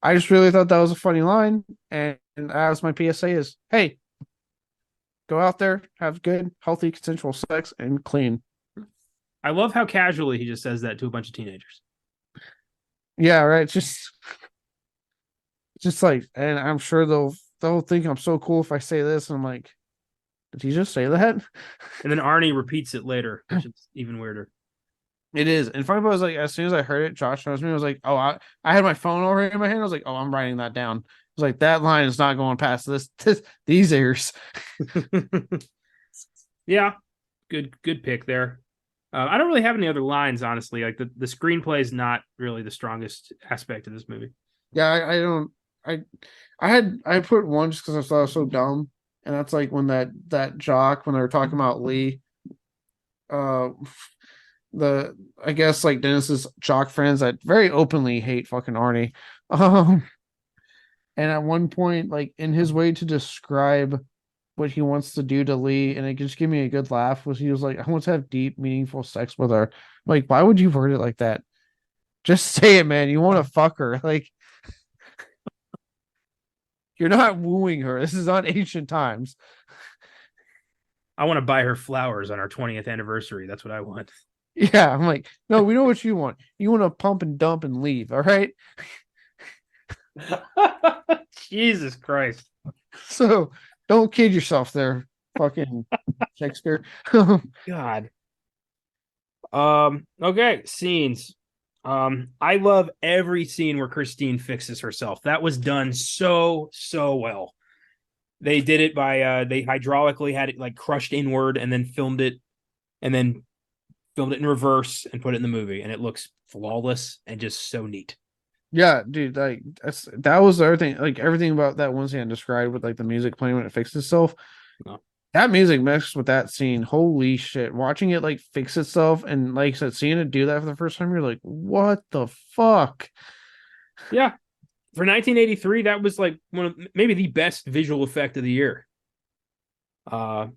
I just really thought that was a funny line, and as my PSA is, hey, go out there, have good, healthy, consensual sex, and clean. I love how casually he just says that to a bunch of teenagers. Yeah, right. Just like, and I'm sure they'll think I'm so cool if I say this. And I'm like, did he just say that? And then Arnie repeats it later, which is even weirder. It is. And funny part was like, as soon as I heard it, Josh knows me. I was like, oh, I had my phone already in my hand. I was like, oh, I'm writing that down. I was like, that line is not going past these ears. Yeah, good pick there. I don't really have any other lines, honestly. Like the screenplay is not really the strongest aspect of this movie. Yeah, I don't. I put one just because I thought it was so dumb, and that's like when that jock when they were talking about Lee, I guess like Dennis's jock friends that very openly hate fucking Arnie, and at one point like in his way to describe what he wants to do to Lee, and it just gave me a good laugh, was he was like, I want to have deep, meaningful sex with her. Like, why would you word it like that? Just say it, man. You want to fuck her. Like, you're not wooing her. This is not ancient times. I want to buy her flowers on our 20th anniversary. That's what I want. Yeah, I'm like, no, we know what you want. You want to pump and dump and leave, all right? Jesus Christ. So don't kid yourself there, fucking Shakespeare. God. Okay, scenes. I love every scene where Christine fixes herself. That was done so well. They did it by they hydraulically had it like crushed inward and then filmed it in reverse and put it in the movie, and it looks flawless and just so neat. Yeah, dude, like that was the other thing. Like everything about that one scene I described with like the music playing when it fixed itself. Oh. That music mixed with that scene, holy shit. Watching it like fix itself and like I said, seeing it do that for the first time, you're like, what the fuck? Yeah. For 1983, that was like one of maybe the best visual effect of the year. I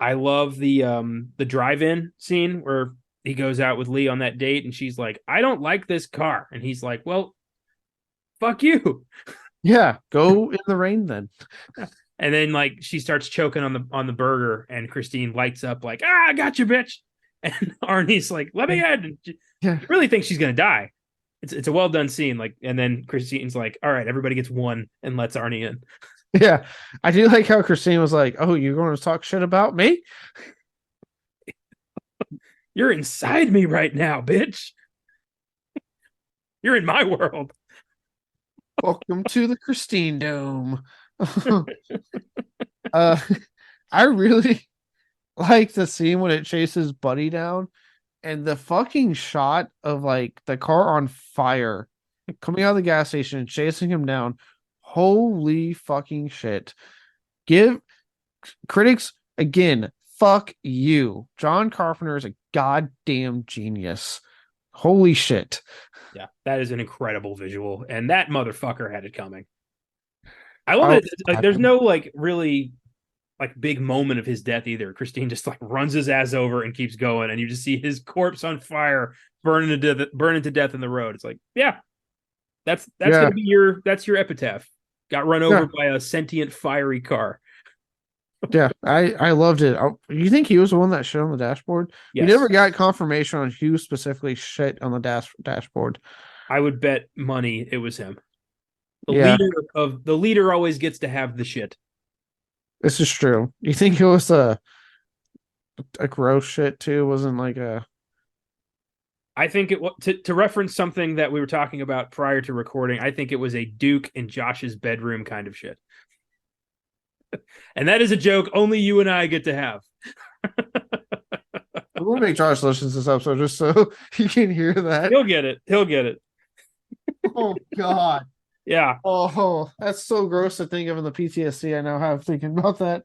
love the drive-in scene where he goes out with Lee on that date and she's like, I don't like this car. And he's like, well, fuck you. Yeah, go in the rain then. And then like she starts choking on the burger and Christine lights up like, I got you, bitch. And Arnie's like, let me in. Yeah. You really think she's gonna die. It's a well done scene. Like, and then Christine's like, all right, everybody gets one and lets Arnie in. Yeah. I do like how Christine was like, oh, you're going to talk shit about me? You're inside me right now, bitch. You're in my world. Welcome to the Christine Dome. I really like the scene when it chases Buddy down and the fucking shot of like the car on fire coming out of the gas station and chasing him down. Holy fucking shit. Give critics again fuck you. John Carpenter is a goddamn genius. Holy shit. Yeah, that is an incredible visual, and that motherfucker had it coming. I love I it. was Like, there's happy. no like really like big moment of his death either. Christine just like runs his ass over and keeps going, and you just see his corpse on fire, burning to death in the road. It's like, yeah, that's Yeah, gonna be your epitaph. Got run over yeah, by a sentient fiery car. yeah. I loved it. You think he was the one that shit on the dashboard? We never Yes, got confirmation on who specifically shit on the dashboard. I would bet money it was him. Yeah, The leader always gets to have the shit. this is true. You think it was a gross shit too? Wasn't like a I think it was to reference something that we were talking about prior to recording. I think it was a Duke in Josh's bedroom kind of shit, and that is a joke only you and I get to have. I'm gonna make Josh listen to this episode just so he can hear that. He'll get it. He'll get it. Oh God. Yeah. Oh, that's so gross to think of in the PTSD I now have thinking about that.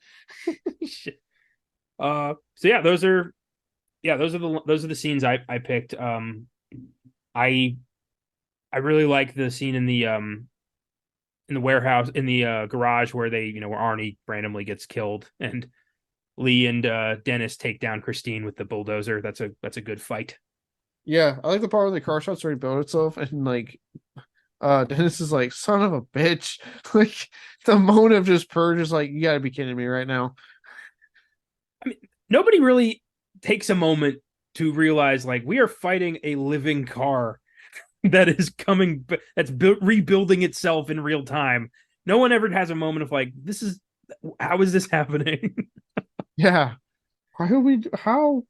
So those are the scenes I picked. I I really like the scene in the warehouse in the garage where where Arnie randomly gets killed and Lee and Dennis take down Christine with the bulldozer. That's a good fight. Yeah, I like the part where the car starts to rebuild itself and like Dennis is like, son of a bitch. Like the moment of just purge is like, you gotta be kidding me right now. I mean, nobody really takes a moment to realize like we are fighting a living car that is rebuilding itself in real time. No one ever has a moment of like, how is this happening? Yeah. Why would we how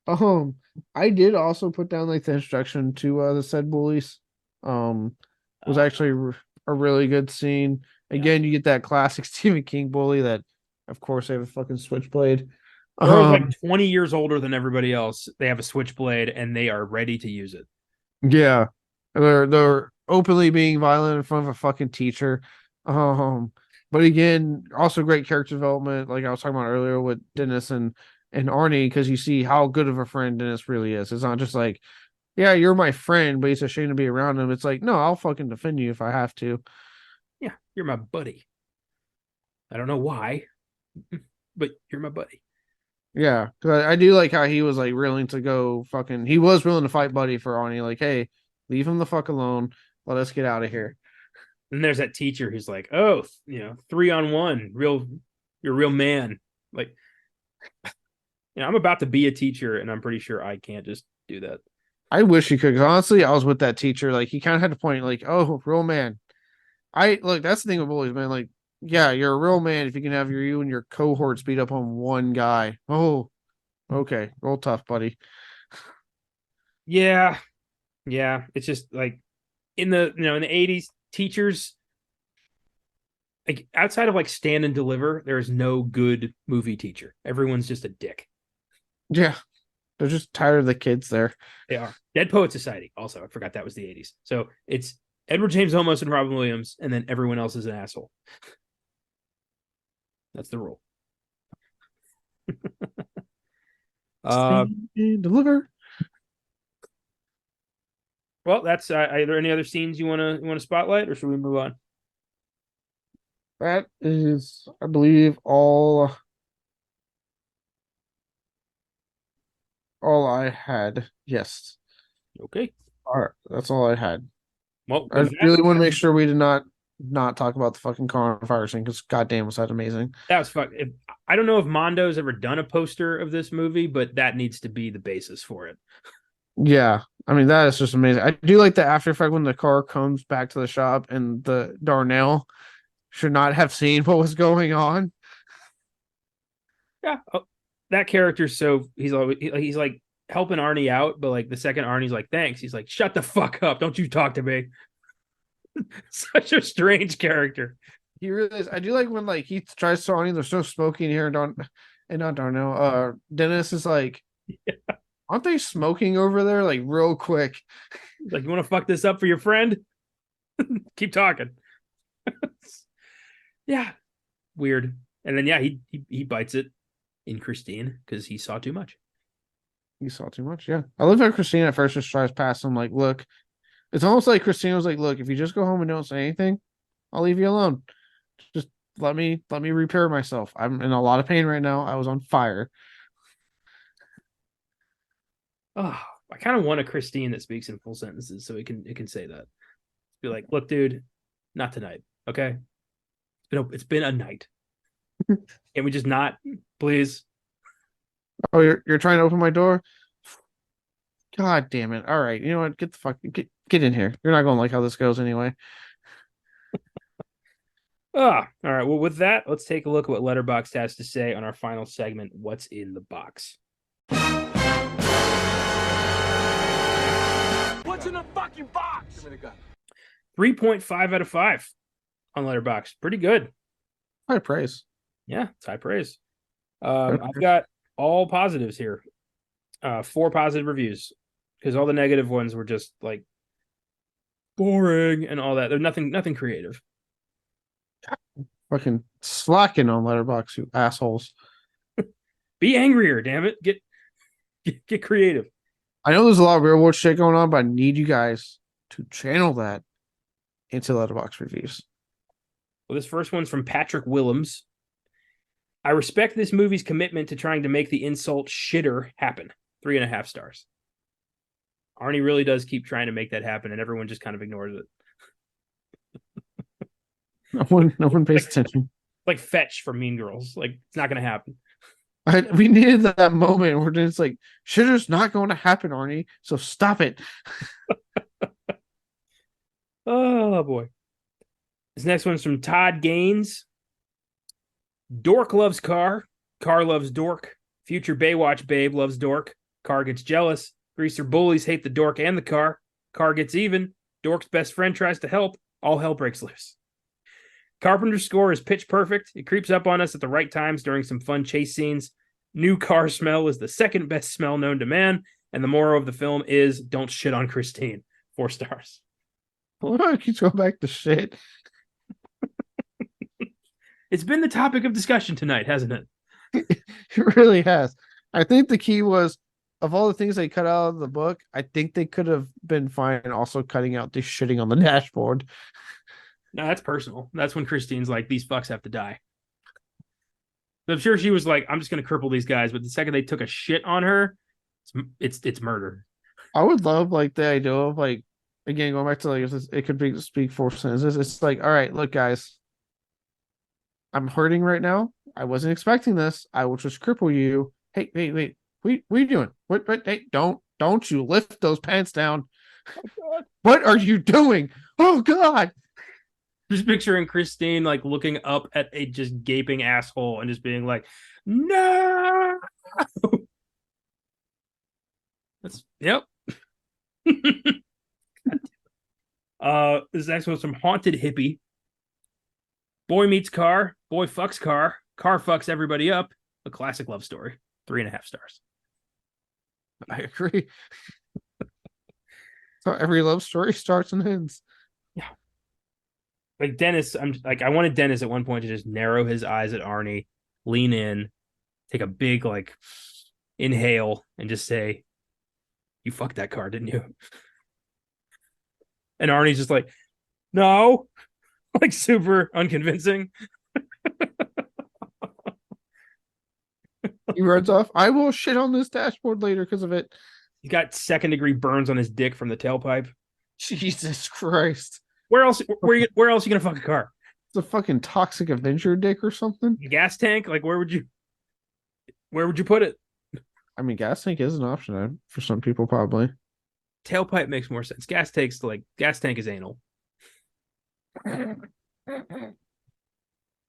um I did also put down like the introduction to the said bullies. Was actually a really good scene. Yeah. Again, you get that classic Stephen King bully that of course they have a fucking switchblade. They're always like Um 20 years older than everybody else. They have a switchblade and they are ready to use it. yeah. They're openly being violent in front of a fucking teacher. But again, also great character development, like I was talking about earlier with Dennis and Arnie, because you see how good of a friend Dennis really is. It's not just like, yeah, you're my friend, but he's ashamed to be around him. It's like, no, I'll fucking defend you if I have to. Yeah, you're my buddy. I don't know why, but you're my buddy. Yeah, because I do like how he was like willing to go fucking. He was willing to fight Buddy for Arnie. Like, hey, leave him the fuck alone. Let us get out of here. And there's that teacher who's like, oh, 3-on-1, you're a real man. Like, I'm about to be a teacher, and I'm pretty sure I can't just do that. I wish he could. 'Cause honestly, I was with that teacher. Like, he kind of had to point, like, oh, real man. I look. That's the thing with bullies, man. Like, yeah, you're a real man if you can have you and your cohorts beat up on one guy. Oh, okay, roll tough, buddy. Yeah, yeah. It's just like in the 80s, teachers like outside of like Stand and Deliver, there is no good movie teacher. Everyone's just a dick. Yeah, they're just tired of the kids there. They are. Dead Poet Society. Also, I forgot that was the 80s. So it's Edward James Olmos and Robin Williams, and then everyone else is an asshole. That's the rule. uh, Stand and deliver. well, that's. Are there any other scenes you want to spotlight, or should we move on? That is, I believe, all I had. Yes. Okay. All right. That's all I had. Well, I with that, really want to make sure we did not talk about the fucking car on fire scene because goddamn was that amazing. that was fun. I don't know if Mondo's ever done a poster of this movie, but that needs to be the basis for it. Yeah. I mean, that is just amazing. I do like the after effect when the car comes back to the shop and the Darnell should not have seen what was going on. Yeah, that character's so he's like helping Arnie out, but like the second Arnie's like thanks, he's like shut the fuck up, don't you talk to me. Such a strange character. He really is. I do like when like he tries to Arnie, there's no smoking here and not Darnell. Dennis is like, aren't they smoking over there? Like real quick. He's like, you want to fuck this up for your friend? Keep talking. Yeah, weird. And then yeah, he bites it. in Christine because he saw too much. You saw too much. Yeah. I love how Christine at first just tries past him, like, look, it's almost like Christine was like, look, if you just go home and don't say anything, I'll leave you alone. Just let me repair myself. I'm in a lot of pain right now. I was on fire. Oh, I kind of want a Christine that speaks in full sentences so it can say that. Be like, look, dude, not tonight. Okay. It's been a night. Can we just not, please? Oh, you're trying to open my door? God damn it. All right. You know what? Get the fuck get in here. You're not gonna like how this goes anyway. All right. Well, with that, let's take a look at what Letterboxd has to say on our final segment, What's in the Box. What's in the fucking box? Give me the gun. 3.5 out of 5 on Letterboxd. Pretty good. High praise. Yeah, it's high praise. I've got all positives here. 4 positive reviews because all the negative ones were just like boring and all that. There's nothing creative. Fucking slacking on Letterboxd, you assholes. Be angrier, damn it. Get creative. I know there's a lot of real world shit going on, but I need you guys to channel that into Letterboxd reviews. Well, this first one's from Patrick Willems. I respect this movie's commitment to trying to make the insult shitter happen. 3.5 stars. Arnie really does keep trying to make that happen, and everyone just kind of ignores it. No one pays attention. Like Fetch from Mean Girls. Like, it's not going to happen. We needed that moment where it's like, shitter's not going to happen, Arnie, so stop it. Oh, boy. This next one's from Todd Gaines. Dork loves car. Car loves dork. Future Baywatch babe loves dork. Car gets jealous. Greaser bullies hate the dork and the car. Car gets even. Dork's best friend tries to help. All hell breaks loose. Carpenter's score is pitch perfect. It creeps up on us at the right times during some fun chase scenes. New car smell is the second best smell known to man. And the moral of the film is don't shit on Christine. 4 stars. Why keeps going back to shit? It's been the topic of discussion tonight, hasn't it? It really has. I think the key was, of all the things they cut out of the book, I think they could have been fine also cutting out the shitting on the dashboard. No, that's personal. That's when Christine's like, these fucks have to die. I'm sure she was like, I'm just going to cripple these guys. But the second they took a shit on her, it's murder. I would love like the idea of like, again, going back to like, it could be speak 4 sentences. It's like, all right, look, guys, I'm hurting right now. I wasn't expecting this. I will just cripple you. Hey, wait. What are you doing? What? Hey, don't you lift those pants down. Oh, what are you doing? Oh, God. Just picturing Christine like looking up at a just gaping asshole and just being like, no. That's, yep. This next one's from Haunted Hippie. Boy meets car, boy fucks car fucks everybody up. A classic love story. 3.5 stars. I agree. So every love story starts and ends. Yeah. Like Dennis, I wanted Dennis at one point to just narrow his eyes at Arnie, lean in, take a big like inhale, and just say, "You fucked that car, didn't you?" And Arnie's just like, "No," like super unconvincing. He runs off. I will shit on this dashboard later because of it. He got 2nd-degree burns on his dick from the tailpipe. Jesus Christ. Where else are you gonna fuck a car? It's a fucking toxic Avenger dick or something. A gas tank? Like where would you put it? I mean, gas tank is an option for some people, probably. Tailpipe makes more sense. Gas tank is anal.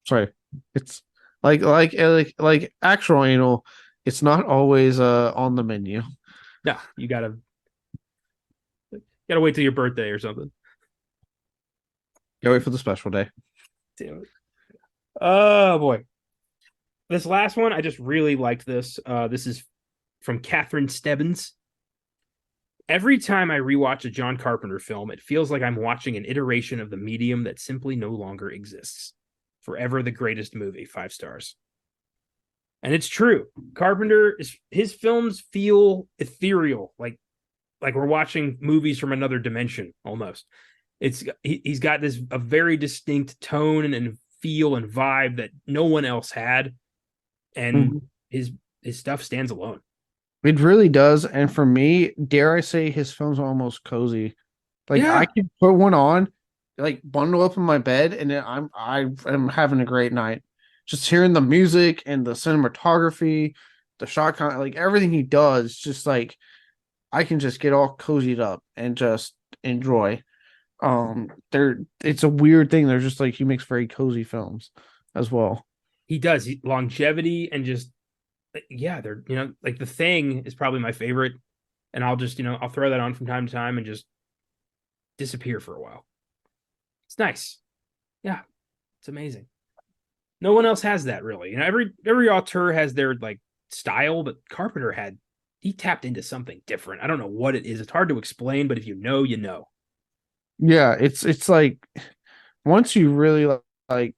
Sorry. It's like actual anal. It's not always on the menu. No, you gotta wait till your birthday or something. Gotta wait for the special day. Damn it. Oh boy. This last one, I just really liked this. This is from Catherine Stebbins. Every time I rewatch a John Carpenter film, it feels like I'm watching an iteration of the medium that simply no longer exists. Forever the greatest movie, 5 stars. And it's true. Carpenter his films feel ethereal, like we're watching movies from another dimension almost. He's got this a very distinct tone and feel and vibe that no one else had, and Mhm. his stuff stands alone. It really does. And for me, dare I say, his films are almost cozy. Like Yeah, I could put one on, like bundle up in my bed, and then I'm having a great night. Just hearing the music and the cinematography, the shot count, like everything he does, just like I can just get all cozied up and just enjoy. There it's a weird thing. They're just like he makes very cozy films as well. he does. Longevity and just yeah, they're like The Thing is probably my favorite, and I'll just I'll throw that on from time to time and just disappear for a while. It's nice. Yeah, it's amazing. No one else has that really. Every auteur has their like style, but Carpenter he tapped into something different. I don't know what it is. It's hard to explain, but if you know, you know. Yeah, it's like once you really like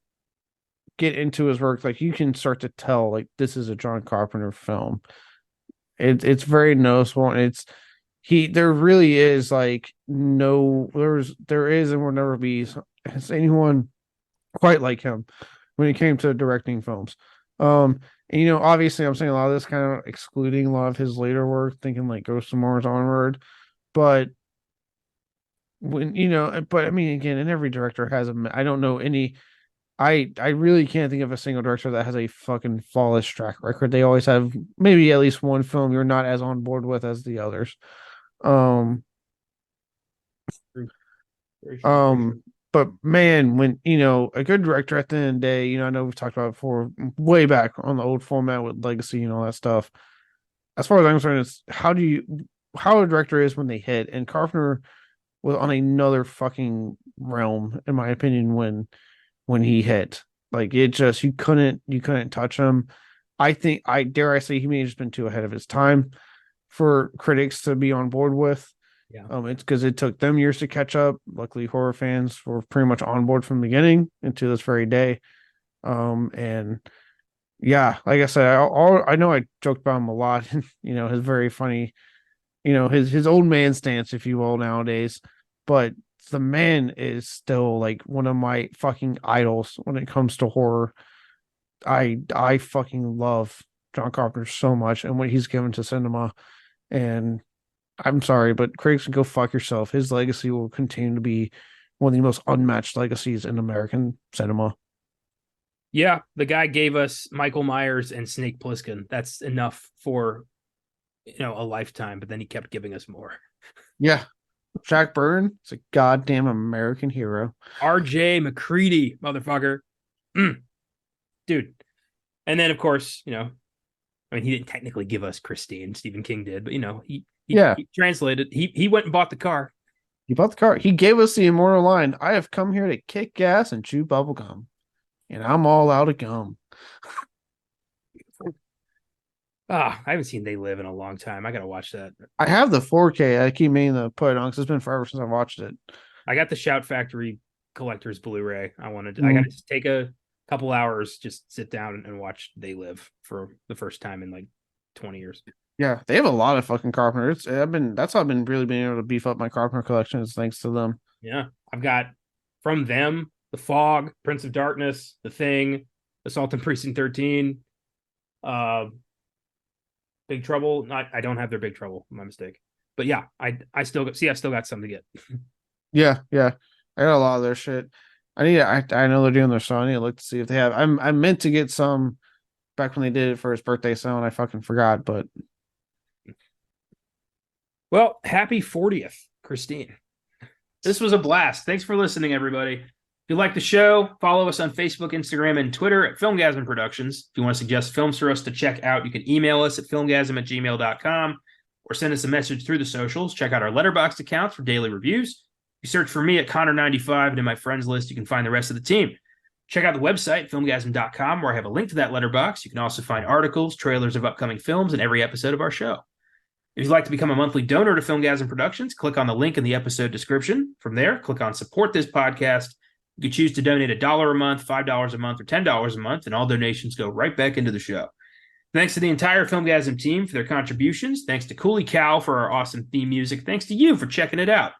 get into his work, like you can start to tell like this is a John Carpenter film. It's very noticeable, and it's he there really is like no there is and will never be has anyone quite like him when it came to directing films. And obviously I'm saying a lot of this kind of excluding a lot of his later work, thinking like Ghost of Mars onward, but but I mean again, and every director has I don't know any I really can't think of a single director that has a fucking flawless track record. They always have maybe at least one film you're not as on board with as the others. Um, Very true. but man, when a good director at the end of the day, I know we've talked about it before, way back on the old format with Legacy and all that stuff. As far as I'm concerned, it's how a director is when they hit, and Carpenter was on another fucking realm, in my opinion, when he hit. Like it just you couldn't touch him. I think I dare I say he may have just been too ahead of his time for critics to be on board with. Yeah. It's because it took them years to catch up. Luckily, horror fans were pretty much on board from the beginning into this very day. And yeah, like I said, I know I joked about him a lot. His very funny, his old man stance, if you will, nowadays. But the man is still like one of my fucking idols when it comes to horror. I fucking love John Carpenter so much and what he's given to cinema. And I'm sorry, but critics can go fuck yourself. His legacy will continue to be one of the most unmatched legacies in American cinema. Yeah, the guy gave us Michael Myers and Snake Plissken. That's enough for a lifetime, but then he kept giving us more. Yeah. Jack Byrne is a goddamn American hero. RJ McCready, motherfucker. Dude. And then, of course, he didn't technically give us Christine. Stephen King did, but, he translated. He went and bought the car. He bought the car. He gave us the immortal line, I have come here to kick gas and chew bubble gum. And I'm all out of gum. I haven't seen They Live in a long time. I got to watch that. I have the 4K. I keep meaning to put it on because it's been forever since I watched it. I got the Shout Factory Collector's Blu-ray. I got to take a couple hours, just sit down and watch They Live for the first time in like 20 years. Yeah, they have a lot of fucking Carpenter. That's how I've been really being able to beef up my Carpenter collection is thanks to them. Yeah, I've got from them The Fog, Prince of Darkness, The Thing, Assault on Precinct 13, Big Trouble. I don't have their Big Trouble. My mistake. But yeah, I still got some to get. Yeah. I got a lot of their shit. I know they're doing their song. I need to look to see if they have. I meant to get some back when they did it for his birthday sale, and I fucking forgot. But well, happy 40th, Christine. This was a blast. Thanks for listening, everybody. If you like the show, follow us on Facebook, Instagram, and Twitter at Filmgazm Productions. If you want to suggest films for us to check out, you can email us at filmgazm@gmail.com or send us a message through the socials. Check out our Letterboxd accounts for daily reviews. You search for me at Connor95, and in my friends list, you can find the rest of the team. Check out the website, filmgazm.com, where I have a link to that letterbox. You can also find articles, trailers of upcoming films, and every episode of our show. If you'd like to become a monthly donor to Filmgazm Productions, click on the link in the episode description. From there, click on Support This Podcast. You can choose to donate $1 a month, $5 a month, or $10 a month, and all donations go right back into the show. Thanks to the entire Filmgazm team for their contributions. Thanks to Cooley Cow for our awesome theme music. Thanks to you for checking it out.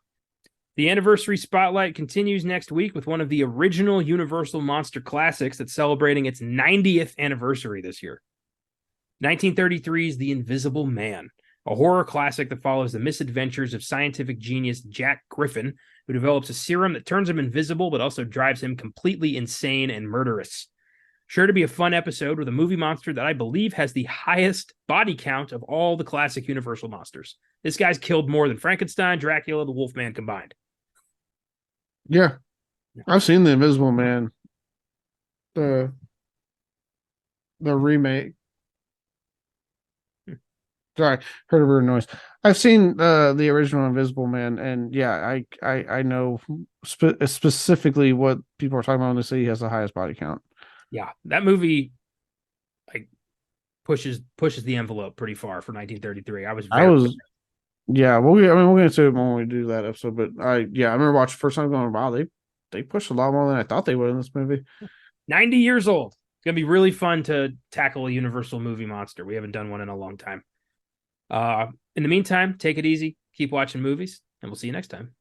The anniversary spotlight continues next week with one of the original Universal Monster classics that's celebrating its 90th anniversary this year. 1933's The Invisible Man, a horror classic that follows the misadventures of scientific genius Jack Griffin, who develops a serum that turns him invisible but also drives him completely insane and murderous. Sure to be a fun episode with a movie monster that I believe has the highest body count of all the classic Universal monsters. This guy's killed more than Frankenstein, Dracula, the Wolfman combined. Yeah. I've seen The Invisible Man. The remake. Sorry, heard a weird noise. I've seen the original Invisible Man, and yeah, I know specifically what people are talking about when they say he has the highest body count. Yeah, that movie like pushes the envelope pretty far for 1933. Yeah, we'll get into it when we do that episode. But I remember watching the first time going, wow, they pushed a lot more than I thought they would in this movie. 90 years old. It's gonna be really fun to tackle a Universal movie monster. We haven't done one in a long time. In the meantime, take it easy, keep watching movies, and we'll see you next time.